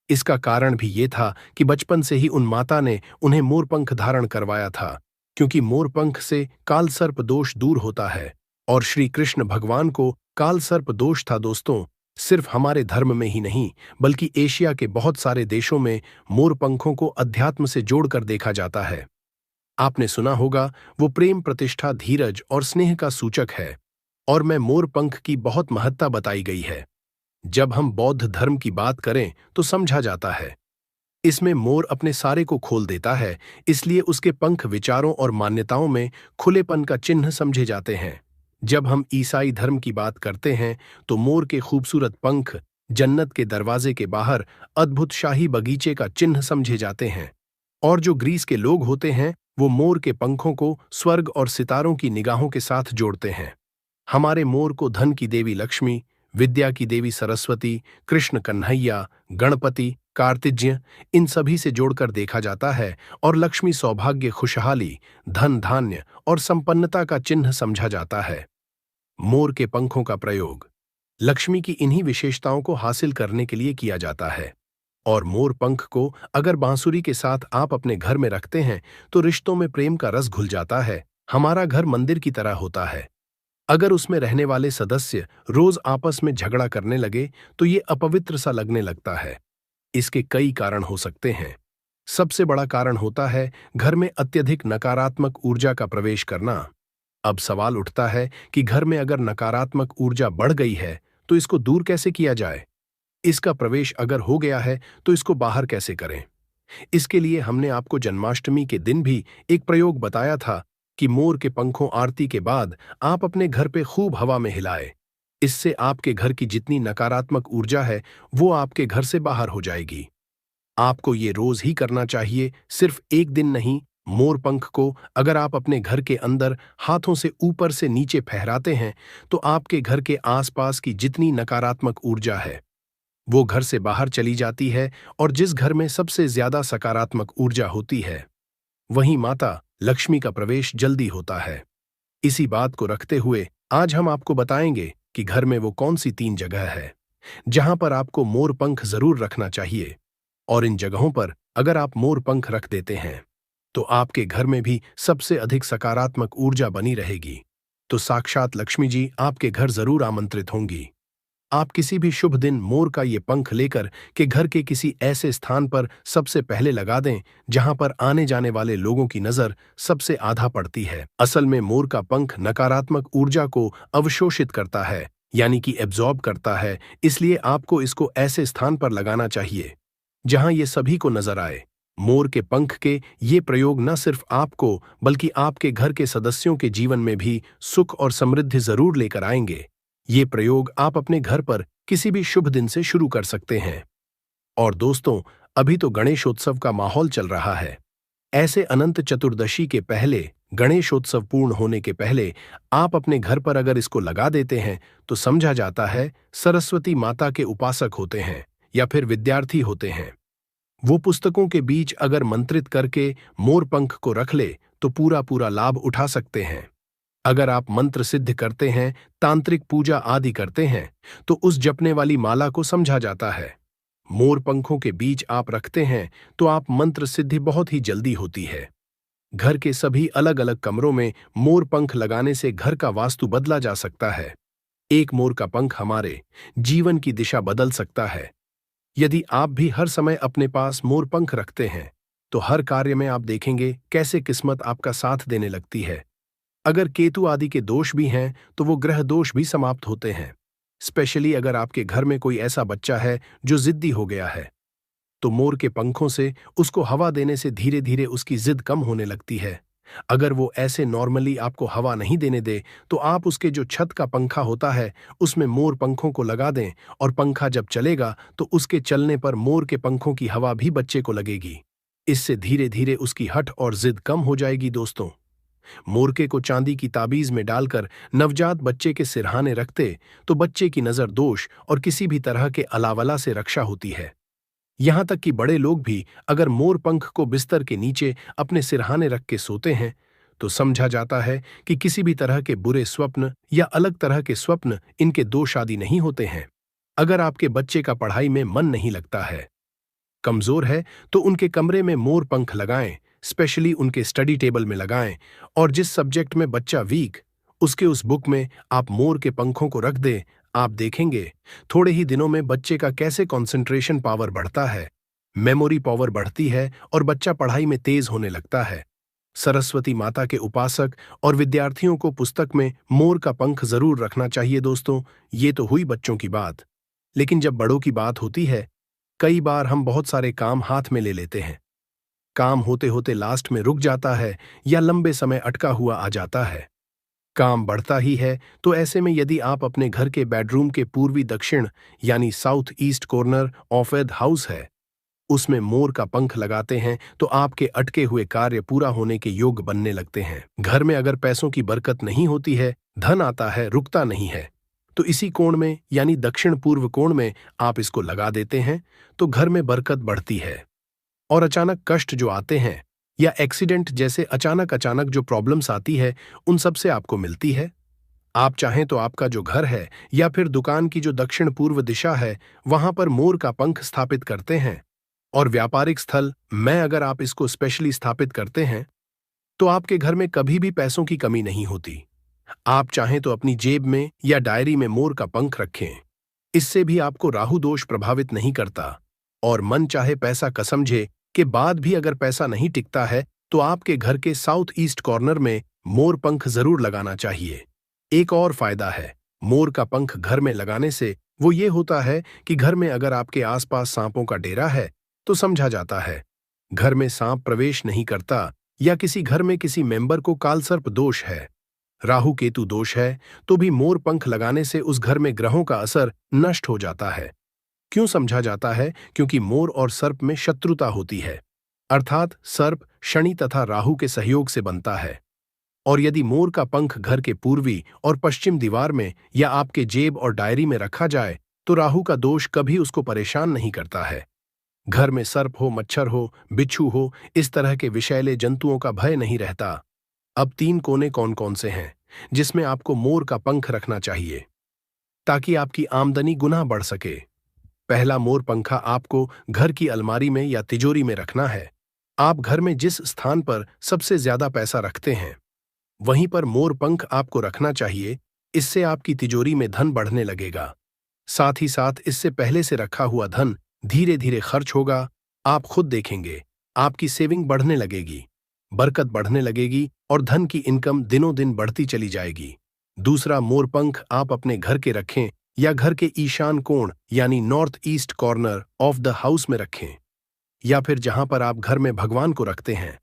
इसका कारण भी ये था कि बचपन से ही उन माता ने उन्हें मोर पंख धारण करवाया था, क्योंकि मोर पंख से कालसर्प दोष दूर होता है और श्री कृष्ण भगवान को कालसर्प दोष था। दोस्तों, सिर्फ हमारे धर्म में ही नहीं बल्कि एशिया के बहुत सारे देशों में मोर पंखों को अध्यात्म से जोड़कर देखा जाता है। आपने सुना होगा, वो प्रेम, प्रतिष्ठा, धीरज और स्नेह का सूचक है। और मैं मोर पंख की बहुत महत्ता बताई गई है। जब हम बौद्ध धर्म की बात करें तो समझा जाता है इसमें मोर अपने सारे को खोल देता है, इसलिए उसके पंख विचारों और मान्यताओं में खुलेपन का चिन्ह समझे जाते हैं। जब हम ईसाई धर्म की बात करते हैं तो मोर के खूबसूरत पंख जन्नत के दरवाजे के बाहर अद्भुत शाही बगीचे का चिन्ह समझे जाते हैं। और जो ग्रीस के लोग होते हैं वो मोर के पंखों को स्वर्ग और सितारों की निगाहों के साथ जोड़ते हैं। हमारे मोर को धन की देवी लक्ष्मी, विद्या की देवी सरस्वती, कृष्ण कन्हैया, गणपति, कार्तिज्ञ, इन सभी से जोड़कर देखा जाता है और लक्ष्मी सौभाग्य, खुशहाली, धन धान्य और संपन्नता का चिन्ह समझा जाता है। मोर के पंखों का प्रयोग लक्ष्मी की इन्हीं विशेषताओं को हासिल करने के लिए किया जाता है। और मोर पंख को अगर बांसुरी के साथ आप अपने घर में रखते हैं तो रिश्तों में प्रेम का रस घुल जाता है। हमारा घर मंदिर की तरह होता है। अगर उसमें रहने वाले सदस्य रोज आपस में झगड़ा करने लगे तो ये अपवित्र सा लगने लगता है। इसके कई कारण हो सकते हैं। सबसे बड़ा कारण होता है घर में अत्यधिक नकारात्मक ऊर्जा का प्रवेश करना। अब सवाल उठता है कि घर में अगर नकारात्मक ऊर्जा बढ़ गई है तो इसको दूर कैसे किया जाए। इसका प्रवेश अगर हो गया है तो इसको बाहर कैसे करें। इसके लिए हमने आपको जन्माष्टमी के दिन भी एक प्रयोग बताया था कि मोर के पंखों आरती के बाद आप अपने घर पे खूब हवा में हिलाए। इससे आपके घर की जितनी नकारात्मक ऊर्जा है वो आपके घर से बाहर हो जाएगी। आपको ये रोज ही करना चाहिए, सिर्फ एक दिन नहीं। मोर पंख को अगर आप अपने घर के अंदर हाथों से ऊपर से नीचे फहराते हैं तो आपके घर के आसपास की जितनी नकारात्मक ऊर्जा है वो घर से बाहर चली जाती है। और जिस घर में सबसे ज्यादा सकारात्मक ऊर्जा होती है वहीं माता लक्ष्मी का प्रवेश जल्दी होता है। इसी बात को रखते हुए आज हम आपको बताएंगे कि घर में वो कौन सी 3 जगह है जहां पर आपको मोर पंख जरूर रखना चाहिए। और इन जगहों पर अगर आप मोर पंख रख देते हैं तो आपके घर में भी सबसे अधिक सकारात्मक ऊर्जा बनी रहेगी। तो साक्षात लक्ष्मी जी आपके घर जरूर आमंत्रित होंगी। आप किसी भी शुभ दिन मोर का ये पंख लेकर के घर के किसी ऐसे स्थान पर सबसे पहले लगा दें जहां पर आने जाने वाले लोगों की नजर सबसे आधा पड़ती है। असल में मोर का पंख नकारात्मक ऊर्जा को अवशोषित करता है, यानी कि एब्जॉर्ब करता है। इसलिए आपको इसको ऐसे स्थान पर लगाना चाहिए जहां ये सभी को नजर आए। मोर के पंख के ये प्रयोग न सिर्फ आपको बल्कि आपके घर के सदस्यों के जीवन में भी सुख और समृद्धि जरूर लेकर आएंगे। ये प्रयोग आप अपने घर पर किसी भी शुभ दिन से शुरू कर सकते हैं। और दोस्तों, अभी तो गणेशोत्सव का माहौल चल रहा है। ऐसे अनंत चतुर्दशी के पहले, गणेशोत्सव पूर्ण होने के पहले आप अपने घर पर अगर इसको लगा देते हैं तो समझा जाता है सरस्वती माता के उपासक होते हैं या फिर विद्यार्थी होते हैं। वो पुस्तकों के बीच अगर मंत्रित करके मोर पंख को रख ले तो पूरा पूरा लाभ उठा सकते हैं। अगर आप मंत्र सिद्ध करते हैं, तांत्रिक पूजा आदि करते हैं तो उस जपने वाली माला को समझा जाता है। मोर पंखों के बीच आप रखते हैं तो आप मंत्र सिद्धि बहुत ही जल्दी होती है। घर के सभी अलग अलग कमरों में मोर पंख लगाने से घर का वास्तु बदला जा सकता है। एक मोर का पंख हमारे जीवन की दिशा बदल सकता है। यदि आप भी हर समय अपने पास मोर पंख रखते हैं तो हर कार्य में आप देखेंगे कैसे किस्मत आपका साथ देने लगती है। अगर केतु आदि के दोष भी हैं तो वो ग्रह दोष भी समाप्त होते हैं। स्पेशली अगर आपके घर में कोई ऐसा बच्चा है जो जिद्दी हो गया है तो मोर के पंखों से उसको हवा देने से धीरे धीरे उसकी जिद कम होने लगती है। अगर वो ऐसे नॉर्मली आपको हवा नहीं देने दे तो आप उसके जो छत का पंखा होता है उसमें मोर पंखों को लगा दें, और पंखा जब चलेगा तो उसके चलने पर मोर के पंखों की हवा भी बच्चे को लगेगी। इससे धीरे धीरे उसकी हठ और जिद कम हो जाएगी दोस्तों। मोरके को चांदी की ताबीज में डालकर नवजात बच्चे के सिरहाने रखते तो बच्चे की नजर दोष और किसी भी तरह के अलावला से रक्षा होती है। यहां तक कि बड़े लोग भी अगर मोर पंख को बिस्तर के नीचे अपने सिरहाने रख के सोते हैं तो समझा जाता है कि किसी भी तरह के बुरे स्वप्न या अलग तरह के स्वप्न इनके दो शादी नहीं होते हैं। अगर आपके बच्चे का पढ़ाई में मन नहीं लगता है, कमजोर है, तो उनके कमरे में मोर पंख लगाएं, स्पेशली उनके स्टडी टेबल में लगाएं, और जिस सब्जेक्ट में बच्चा वीक उसके उस बुक में आप मोर के पंखों को रख दें। आप देखेंगे थोड़े ही दिनों में बच्चे का कैसे कंसंट्रेशन पावर बढ़ता है, मेमोरी पावर बढ़ती है और बच्चा पढ़ाई में तेज होने लगता है। सरस्वती माता के उपासक और विद्यार्थियों को पुस्तक में मोर का पंख जरूर रखना चाहिए दोस्तों। ये तो हुई बच्चों की बात, लेकिन जब बड़ों की बात होती है, कई बार हम बहुत सारे काम हाथ में ले लेते हैं। काम होते होते लास्ट में रुक जाता है या लंबे समय अटका हुआ आ जाता है। काम बढ़ता ही है, तो ऐसे में यदि आप अपने घर के बेडरूम के पूर्वी दक्षिण यानी south east corner of the house है उसमें मोर का पंख लगाते हैं तो आपके अटके हुए कार्य पूरा होने के योग बनने लगते हैं। घर में अगर पैसों की बरकत नहीं होती है, धन आता है रुकता नहीं है, तो इसी कोण में यानी दक्षिण पूर्व कोण में आप इसको लगा देते हैं तो घर में बरकत बढ़ती है। और अचानक कष्ट जो आते हैं या एक्सीडेंट जैसे अचानक जो प्रॉब्लम्स आती है उन सब से आपको मिलती है। आप चाहें तो आपका जो घर है या फिर दुकान की जो दक्षिण पूर्व दिशा है वहां पर मोर का पंख स्थापित करते हैं। और व्यापारिक स्थल में अगर आप इसको स्पेशली स्थापित करते हैं तो आपके घर में कभी भी पैसों की कमी नहीं होती। आप चाहें तो अपनी जेब में या डायरी में मोर का पंख रखें, इससे भी आपको राहु दोष प्रभावित नहीं करता। और मन चाहे पैसा का समझे के बाद भी अगर पैसा नहीं टिकता है तो आपके घर के साउथ ईस्ट कॉर्नर में मोर पंख जरूर लगाना चाहिए। एक और फायदा है मोर का पंख घर में लगाने से, वो ये होता है कि घर में अगर आपके आसपास सांपों का डेरा है तो समझा जाता है घर में सांप प्रवेश नहीं करता, या किसी घर में किसी मेंबर को कालसर्प दोष है, राहु केतु दोष है, तो भी मोर पंख लगाने से उस घर में ग्रहों का असर नष्ट हो जाता है। क्यों समझा जाता है? क्योंकि मोर और सर्प में शत्रुता होती है, अर्थात सर्प शनि तथा राहु के सहयोग से बनता है। और यदि मोर का पंख घर के पूर्वी और पश्चिम दीवार में या आपके जेब और डायरी में रखा जाए तो राहु का दोष कभी उसको परेशान नहीं करता है। घर में सर्प हो, मच्छर हो, बिच्छू हो, इस तरह के विषैले जंतुओं का भय नहीं रहता। अब 3 कोने कौन कौन से हैं जिसमें आपको मोर का पंख रखना चाहिए ताकि आपकी आमदनी गुना बढ़ सके? पहला मोर पंखा आपको घर की अलमारी में या तिजोरी में रखना है। आप घर में जिस स्थान पर सबसे ज्यादा पैसा रखते हैं वहीं पर मोर पंख आपको रखना चाहिए। इससे आपकी तिजोरी में धन बढ़ने लगेगा। साथ ही साथ इससे पहले से रखा हुआ धन धीरे धीरे खर्च होगा। आप खुद देखेंगे आपकी सेविंग बढ़ने लगेगी, बरकत बढ़ने लगेगी और धन की इनकम दिनों दिन बढ़ती चली जाएगी। दूसरा मोर पंख आप अपने घर के रखें या घर के ईशान कोण यानी north east corner of the house में रखें, या फिर जहां पर आप घर में भगवान को रखते हैं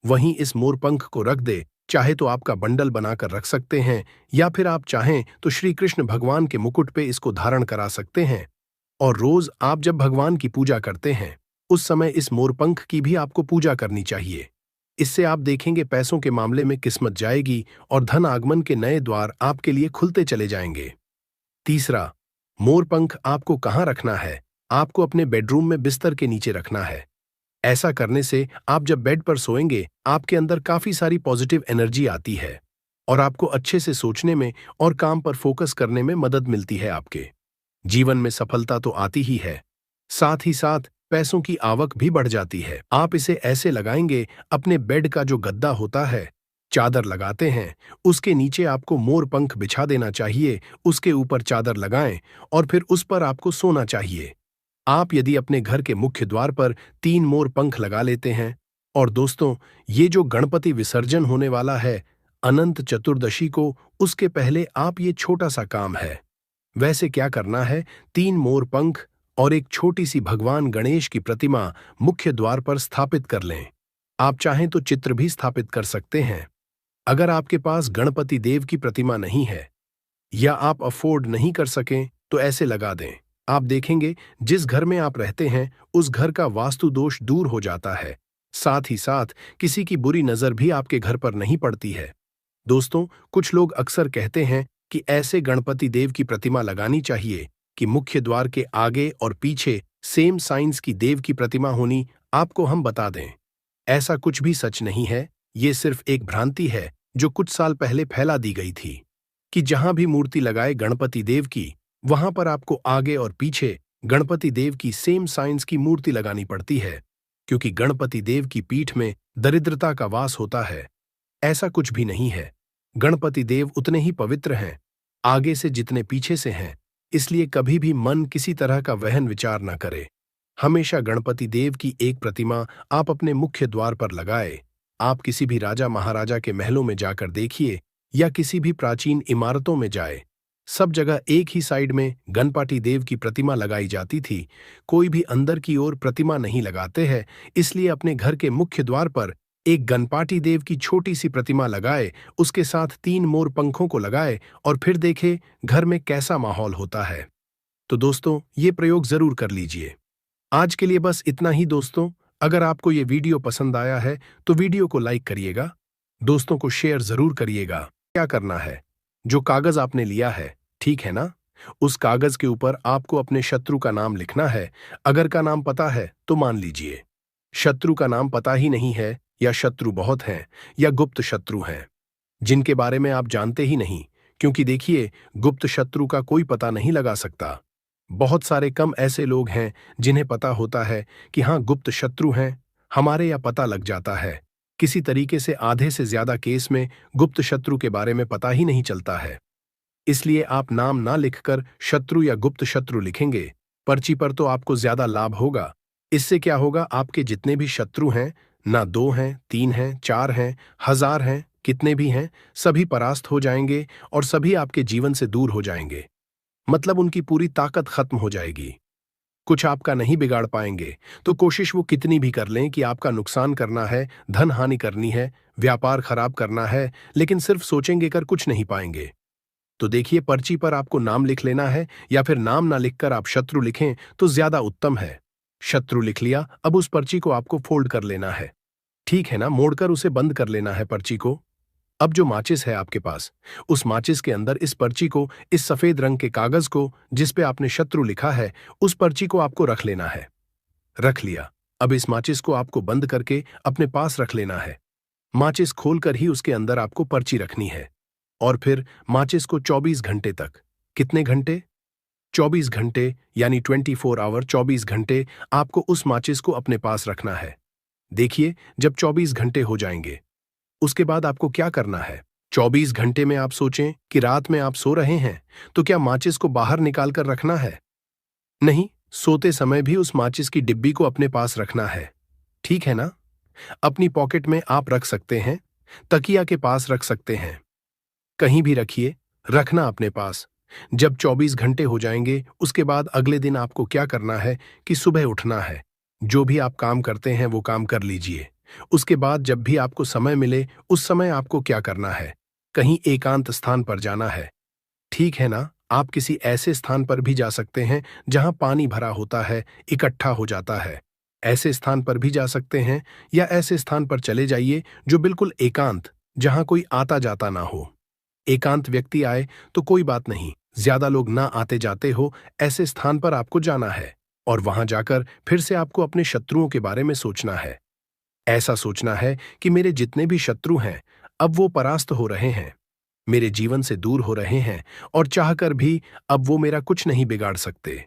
वहीं इस मोर पंख को रख दे। चाहे तो आपका बंडल बनाकर रख सकते हैं या फिर आप चाहें तो श्री कृष्ण भगवान के मुकुट पे इसको धारण करा सकते हैं। और रोज आप जब भगवान की पूजा करते हैं उस समय इस मोरपंख की भी आपको पूजा करनी चाहिए। इससे आप देखेंगे पैसों के मामले में किस्मत जाएगी और धन आगमन के नए द्वार आपके लिए खुलते चले जाएंगे। तीसरा, मोरपंख आपको कहाँ रखना है? आपको अपने बेडरूम में बिस्तर के नीचे रखना है। ऐसा करने से आप जब बेड पर सोएंगे आपके अंदर काफी सारी पॉजिटिव एनर्जी आती है और आपको अच्छे से सोचने में और काम पर फोकस करने में मदद मिलती है। आपके जीवन में सफलता तो आती ही है, साथ ही साथ पैसों की आवक भी बढ़ जाती है। आप इसे ऐसे लगाएंगे, अपने बेड का जो गद्दा होता है, चादर लगाते हैं, उसके नीचे आपको मोर पंख बिछा देना चाहिए, उसके ऊपर चादर लगाएं और फिर उस पर आपको सोना चाहिए। आप यदि अपने घर के मुख्य द्वार पर 3 मोर पंख लगा लेते हैं, और दोस्तों ये जो गणपति विसर्जन होने वाला है अनंत चतुर्दशी को, उसके पहले आप ये छोटा सा काम है। वैसे क्या करना है, 3 मोर पंख और एक छोटी सी भगवान गणेश की प्रतिमा मुख्य द्वार पर स्थापित कर लें। आप चाहें तो चित्र भी स्थापित कर सकते हैं। अगर आपके पास गणपति देव की प्रतिमा नहीं है या आप अफोर्ड नहीं कर सकें तो ऐसे लगा दें। आप देखेंगे जिस घर में आप रहते हैं उस घर का वास्तु दोष दूर हो जाता है। साथ ही साथ किसी की बुरी नजर भी आपके घर पर नहीं पड़ती है। दोस्तों, कुछ लोग अक्सर कहते हैं कि ऐसे गणपति देव की प्रतिमा लगानी चाहिए कि मुख्य द्वार के आगे और पीछे सेम साइंस की देव की प्रतिमा होनी। आपको हम बता दें, ऐसा कुछ भी सच नहीं है। ये सिर्फ एक भ्रांति है जो कुछ साल पहले फैला दी गई थी कि जहां भी मूर्ति लगाए गणपति देव की, वहां पर आपको आगे और पीछे गणपति देव की सेम साइंस की मूर्ति लगानी पड़ती है, क्योंकि गणपति देव की पीठ में दरिद्रता का वास होता है। ऐसा कुछ भी नहीं है। गणपति देव उतने ही पवित्र हैं, आगे से जितने पीछे से हैं। इसलिए कभी भी मन किसी तरह का वहन विचार न करे। हमेशा गणपति देव की एक प्रतिमा आप अपने मुख्य द्वार पर लगाए। आप किसी भी राजा महाराजा के महलों में जाकर देखिए या किसी भी प्राचीन इमारतों में जाए, सब जगह एक ही साइड में गणपति देव की प्रतिमा लगाई जाती थी। कोई भी अंदर की ओर प्रतिमा नहीं लगाते हैं। इसलिए अपने घर के मुख्य द्वार पर एक गणपति देव की छोटी सी प्रतिमा लगाए, उसके साथ 3 मोर पंखों को लगाए और फिर देखे घर में कैसा माहौल होता है। तो दोस्तों, ये प्रयोग जरूर कर लीजिए। आज के लिए बस इतना ही दोस्तों। अगर आपको ये वीडियो पसंद आया है तो वीडियो को लाइक करिएगा, दोस्तों को शेयर जरूर करिएगा। क्या करना है, जो कागज आपने लिया है, ठीक है ना, उस कागज के ऊपर आपको अपने शत्रु का नाम लिखना है। अगर का नाम पता है तो मान लीजिए, शत्रु का नाम पता ही नहीं है या शत्रु बहुत हैं या गुप्त शत्रु हैं जिनके बारे में आप जानते ही नहीं, क्योंकि देखिए गुप्त शत्रु का कोई पता नहीं लगा सकता। बहुत सारे कम ऐसे लोग हैं जिन्हें पता होता है कि हाँ गुप्त शत्रु हैं हमारे, या पता लग जाता है। किसी तरीके से आधे से ज्यादा केस में गुप्त शत्रु के बारे में पता ही नहीं चलता है। इसलिए आप नाम ना लिखकर शत्रु या गुप्त शत्रु लिखेंगे पर्ची पर तो आपको ज्यादा लाभ होगा। इससे क्या होगा, आपके जितने भी शत्रु हैं, ना 2 हैं, 3 हैं, 4 हैं, 1000 हैं, कितने भी हैं, सभी परास्त हो जाएंगे और सभी आपके जीवन से दूर हो जाएंगे। मतलब उनकी पूरी ताकत खत्म हो जाएगी। कुछ आपका नहीं बिगाड़ पाएंगे। तो कोशिश वो कितनी भी कर लें कि आपका नुकसान करना है, धन हानि करनी है, व्यापार खराब करना है, लेकिन सिर्फ सोचेंगे कर कुछ नहीं पाएंगे। तो देखिए, पर्ची पर आपको नाम लिख लेना है, या फिर नाम ना लिखकर आप शत्रु लिखें तो ज्यादा उत्तम है। शत्रु लिख लिया, अब उस पर्ची को आपको फोल्ड कर लेना है, ठीक है ना, मोड़कर उसे बंद कर लेना है पर्ची को। अब जो माचिस है आपके पास, उस माचिस के अंदर इस पर्ची को, इस सफेद रंग के कागज को जिस पे आपने शत्रु लिखा है, उस पर्ची को आपको रख लेना है। रख लिया। अब इस माचिस को आपको बंद करके अपने पास रख लेना है। माचिस खोलकर ही उसके अंदर आपको पर्ची रखनी है और फिर माचिस को 24 घंटे तक, कितने घंटे, 24 घंटे यानी 24 आवर, 24 घंटे आपको उस माचिस को अपने पास रखना है। देखिए, जब 24 घंटे हो जाएंगे उसके बाद आपको क्या करना है। 24 घंटे में आप सोचें कि रात में आप सो रहे हैं तो क्या माचिस को बाहर निकाल कर रखना है? नहीं, सोते समय भी उस माचिस की डिब्बी को अपने पास रखना है, ठीक है ना। अपनी पॉकेट में आप रख सकते हैं, तकिया के पास रख सकते हैं, कहीं भी रखिए, रखना अपने पास। जब 24 घंटे हो जाएंगे उसके बाद अगले दिन आपको क्या करना है कि सुबह उठना है। जो भी आप काम करते हैं वो काम कर लीजिए। उसके बाद जब भी आपको समय मिले उस समय आपको क्या करना है, कहीं एकांत स्थान पर जाना है, ठीक है ना। आप किसी ऐसे स्थान पर भी जा सकते हैं जहां पानी भरा होता है, इकट्ठा हो जाता है। ऐसे स्थान पर भी जा सकते हैं, या ऐसे स्थान पर चले जाइए जो बिल्कुल एकांत, जहां कोई आता जाता ना हो। एकांत व्यक्ति आए तो कोई बात नहीं, ज्यादा लोग ना आते जाते हो, ऐसे स्थान पर आपको जाना है और वहां जाकर फिर से आपको अपने शत्रुओं के बारे में सोचना है। ऐसा सोचना है कि मेरे जितने भी शत्रु हैं अब वो परास्त हो रहे हैं, मेरे जीवन से दूर हो रहे हैं और चाहकर भी अब वो मेरा कुछ नहीं बिगाड़ सकते।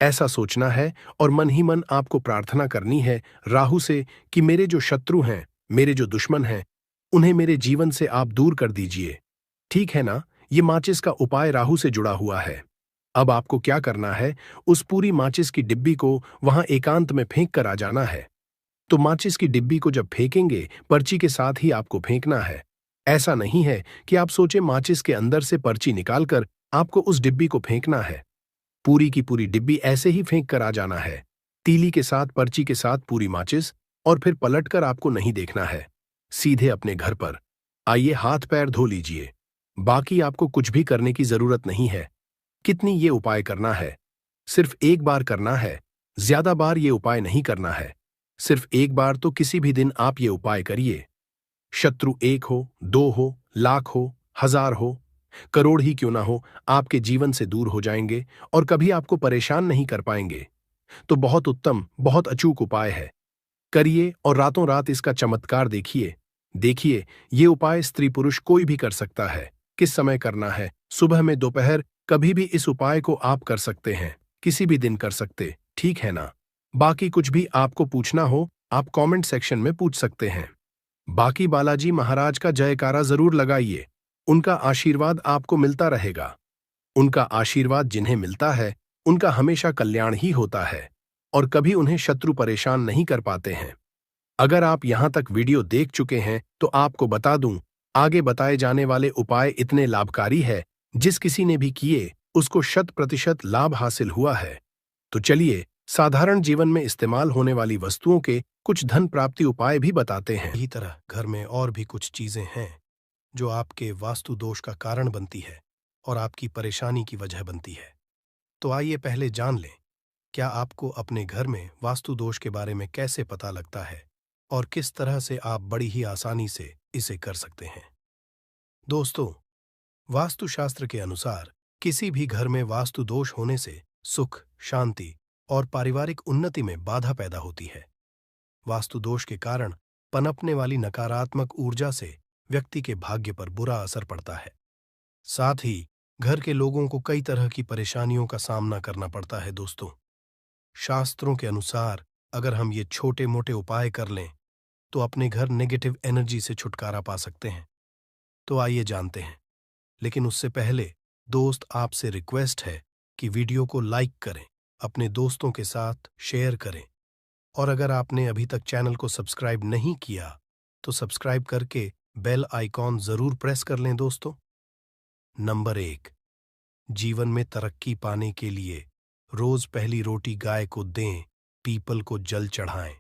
ऐसा सोचना है और मन ही मन आपको प्रार्थना करनी है राहु से कि मेरे जो शत्रु हैं, मेरे जो दुश्मन हैं, उन्हें मेरे जीवन से आप दूर कर दीजिए, ठीक है ना। ये माचिस का उपाय राहु से जुड़ा हुआ है। अब आपको क्या करना है, उस पूरी माचिस की डिब्बी को वहां एकांत में फेंक कर आ जाना है। तो माचिस की डिब्बी को जब फेंकेंगे पर्ची के साथ ही आपको फेंकना है। ऐसा नहीं है कि आप सोचे माचिस के अंदर से पर्ची निकालकर आपको उस डिब्बी को फेंकना है। पूरी की पूरी डिब्बी ऐसे ही फेंक कर आ जाना है, तीली के साथ, पर्ची के साथ पूरी माचिस और फिर पलटकर आपको नहीं देखना है, सीधे अपने घर पर आइए, हाथ पैर धो लीजिए। बाकी आपको कुछ भी करने की जरूरत नहीं है। कितनी ये उपाय करना है? सिर्फ एक बार करना है, ज्यादा बार ये उपाय नहीं करना है। सिर्फ एक बार तो किसी भी दिन आप ये उपाय करिए। शत्रु 1 हो, 2 हो, लाख हो, 1000 हो, करोड़ ही क्यों ना हो, आपके जीवन से दूर हो जाएंगे और कभी आपको परेशान नहीं कर पाएंगे। तो बहुत उत्तम, बहुत अचूक उपाय है। करिए और रातों रात इसका चमत्कार देखिए। देखिए, ये उपाय स्त्री पुरुष कोई भी कर सकता है। किस समय करना है? सुबह में, दोपहर, कभी भी इस उपाय को आप कर सकते हैं। किसी भी दिन कर सकते, ठीक है ना? बाकी कुछ भी आपको पूछना हो, आप कमेंट सेक्शन में पूछ सकते हैं। बाकी बालाजी महाराज का जयकारा जरूर लगाइए। उनका आशीर्वाद आपको मिलता रहेगा। उनका आशीर्वाद जिन्हें मिलता है, उनका हमेशा कल्याण ही होता है और कभी उन्हें शत्रु परेशान नहीं कर पाते हैं। अगर आप यहां तक वीडियो देख चुके हैं तो आपको बता दूं, आगे बताए जाने वाले उपाय इतने लाभकारी है, जिस किसी ने भी किए उसको 100% लाभ हासिल हुआ है। तो चलिए, साधारण जीवन में इस्तेमाल होने वाली वस्तुओं के कुछ धन प्राप्ति उपाय भी बताते हैं। इसी तरह घर में और भी कुछ चीजें हैं जो आपके वास्तु दोष का कारण बनती है और आपकी परेशानी की वजह बनती है। तो आइए पहले जान लें, क्या आपको अपने घर में वास्तु दोष के बारे में कैसे पता लगता है और किस तरह से आप बड़ी ही आसानी से इसे कर सकते हैं। दोस्तों, वास्तुशास्त्र के अनुसार किसी भी घर में वास्तु दोष होने से सुख, शांति और पारिवारिक उन्नति में बाधा पैदा होती है। वास्तु दोष के कारण पनपने वाली नकारात्मक ऊर्जा से व्यक्ति के भाग्य पर बुरा असर पड़ता है। साथ ही घर के लोगों को कई तरह की परेशानियों का सामना करना पड़ता है। दोस्तों, शास्त्रों के अनुसार अगर हम ये छोटे मोटे उपाय कर लें तो अपने घर नेगेटिव एनर्जी से छुटकारा पा सकते हैं। तो आइए जानते हैं, लेकिन उससे पहले दोस्त आपसे रिक्वेस्ट है कि वीडियो को लाइक करें, अपने दोस्तों के साथ शेयर करें और अगर आपने अभी तक चैनल को सब्सक्राइब नहीं किया तो सब्सक्राइब करके बेल आइकॉन जरूर प्रेस कर लें। दोस्तों, नंबर 1, जीवन में तरक्की पाने के लिए रोज पहली रोटी गाय को दें, पीपल को जल चढ़ाएं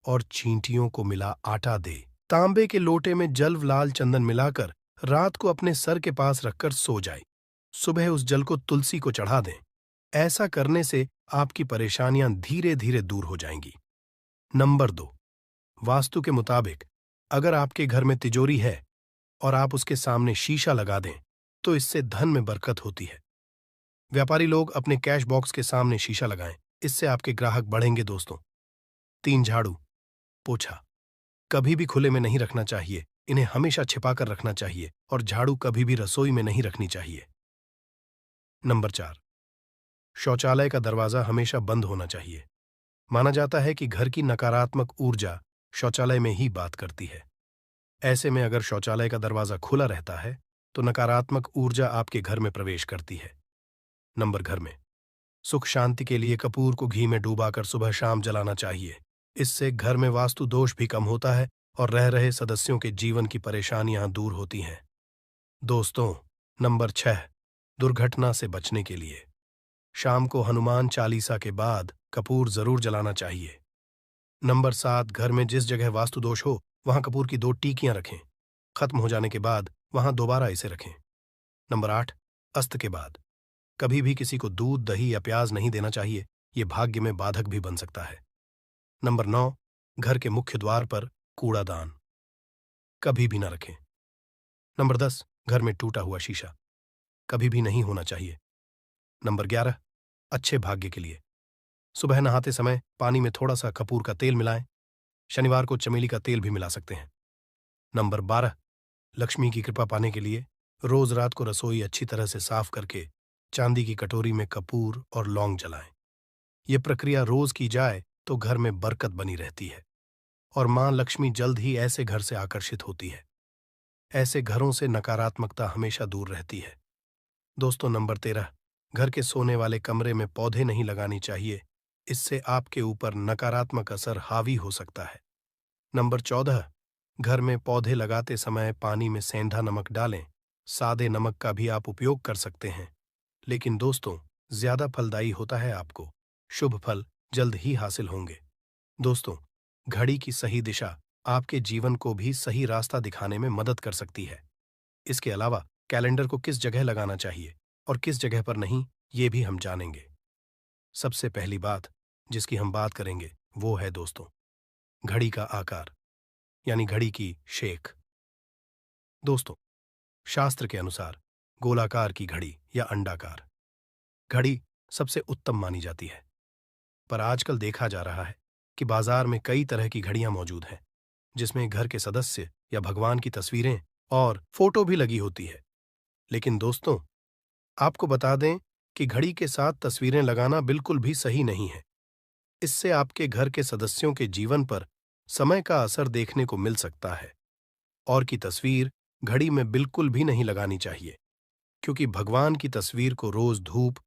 और चींटियों को मिला आटा दें। तांबे के लोटे में जल लाल चंदन मिलाकर रात को अपने सर के पास रखकर सो जाएं। सुबह उस जल को तुलसी को चढ़ा दें। ऐसा करने से आपकी परेशानियां धीरे धीरे दूर हो जाएंगी। नंबर 2, वास्तु के मुताबिक अगर आपके घर में तिजोरी है और आप उसके सामने शीशा लगा दें तो इससे धन में बरकत होती है। व्यापारी लोग अपने कैश बॉक्स के सामने शीशा लगाएं, इससे आपके ग्राहक बढ़ेंगे। दोस्तों, 3, झाड़ू पोछा कभी भी खुले में नहीं रखना चाहिए, इन्हें हमेशा छिपाकर रखना चाहिए और झाड़ू कभी भी रसोई में नहीं रखनी चाहिए। नंबर 4, शौचालय का दरवाजा हमेशा बंद होना चाहिए। माना जाता है कि घर की नकारात्मक ऊर्जा शौचालय में ही बात करती है। ऐसे में अगर शौचालय का दरवाजा खुला रहता है तो नकारात्मक ऊर्जा आपके घर में प्रवेश करती है। नंबर, घर में सुख शांति के लिए कपूर को घी में डूबाकर सुबह शाम जलाना चाहिए। इससे घर में वास्तु दोष भी कम होता है और रह रहे सदस्यों के जीवन की परेशानियां दूर होती हैं। दोस्तों, नंबर 6, दुर्घटना से बचने के लिए शाम को हनुमान चालीसा के बाद कपूर जरूर जलाना चाहिए। नंबर 7, घर में जिस जगह वास्तु दोष हो वहां कपूर की 2 टीकियां रखें। खत्म हो जाने के बाद वहां दोबारा इसे रखें। नंबर 8, अस्त के बाद कभी भी किसी को दूध, दही या प्याज नहीं देना चाहिए, ये भाग्य में बाधक भी बन सकता है। नंबर 9, घर के मुख्य द्वार पर कूड़ादान कभी भी न रखें। नंबर 10, घर में टूटा हुआ शीशा कभी भी नहीं होना चाहिए। नंबर 11, अच्छे भाग्य के लिए सुबह नहाते समय पानी में थोड़ा सा कपूर का तेल मिलाएं। शनिवार को चमेली का तेल भी मिला सकते हैं। नंबर 12, लक्ष्मी की कृपा पाने के लिए रोज रात को रसोई अच्छी तरह से साफ करके चांदी की कटोरी में कपूर और लौंग जलाएं। ये प्रक्रिया रोज की जाए तो घर में बरकत बनी रहती है और मां लक्ष्मी जल्द ही ऐसे घर से आकर्षित होती है। ऐसे घरों से नकारात्मकता हमेशा दूर रहती है। दोस्तों, नंबर 13, घर के सोने वाले कमरे में पौधे नहीं लगानी चाहिए, इससे आपके ऊपर नकारात्मक असर हावी हो सकता है। नंबर 14, घर में पौधे लगाते समय पानी में सेंधा नमक डालें। सादे नमक का भी आप उपयोग कर सकते हैं, लेकिन दोस्तों ज्यादा फलदायी होता है। आपको शुभ फल जल्द ही हासिल होंगे। दोस्तों, घड़ी की सही दिशा आपके जीवन को भी सही रास्ता दिखाने में मदद कर सकती है। इसके अलावा कैलेंडर को किस जगह लगाना चाहिए और किस जगह पर नहीं, ये भी हम जानेंगे। सबसे पहली बात जिसकी हम बात करेंगे वो है दोस्तों, घड़ी का आकार, यानी घड़ी की शेख। दोस्तों, शास्त्र के अनुसार गोलाकार की घड़ी या अंडाकार घड़ी सबसे उत्तम मानी जाती है। पर आजकल देखा जा रहा है कि बाजार में कई तरह की घड़ियां मौजूद हैं, जिसमें घर के सदस्य या भगवान की तस्वीरें और फोटो भी लगी होती है। लेकिन दोस्तों, आपको बता दें कि घड़ी के साथ तस्वीरें लगाना बिल्कुल भी सही नहीं है। इससे आपके घर के सदस्यों के जीवन पर समय का असर देखने को मिल सकता है। और की तस्वीर घड़ी में बिल्कुल भी नहीं लगानी चाहिए, क्योंकि भगवान की तस्वीर को रोज धूप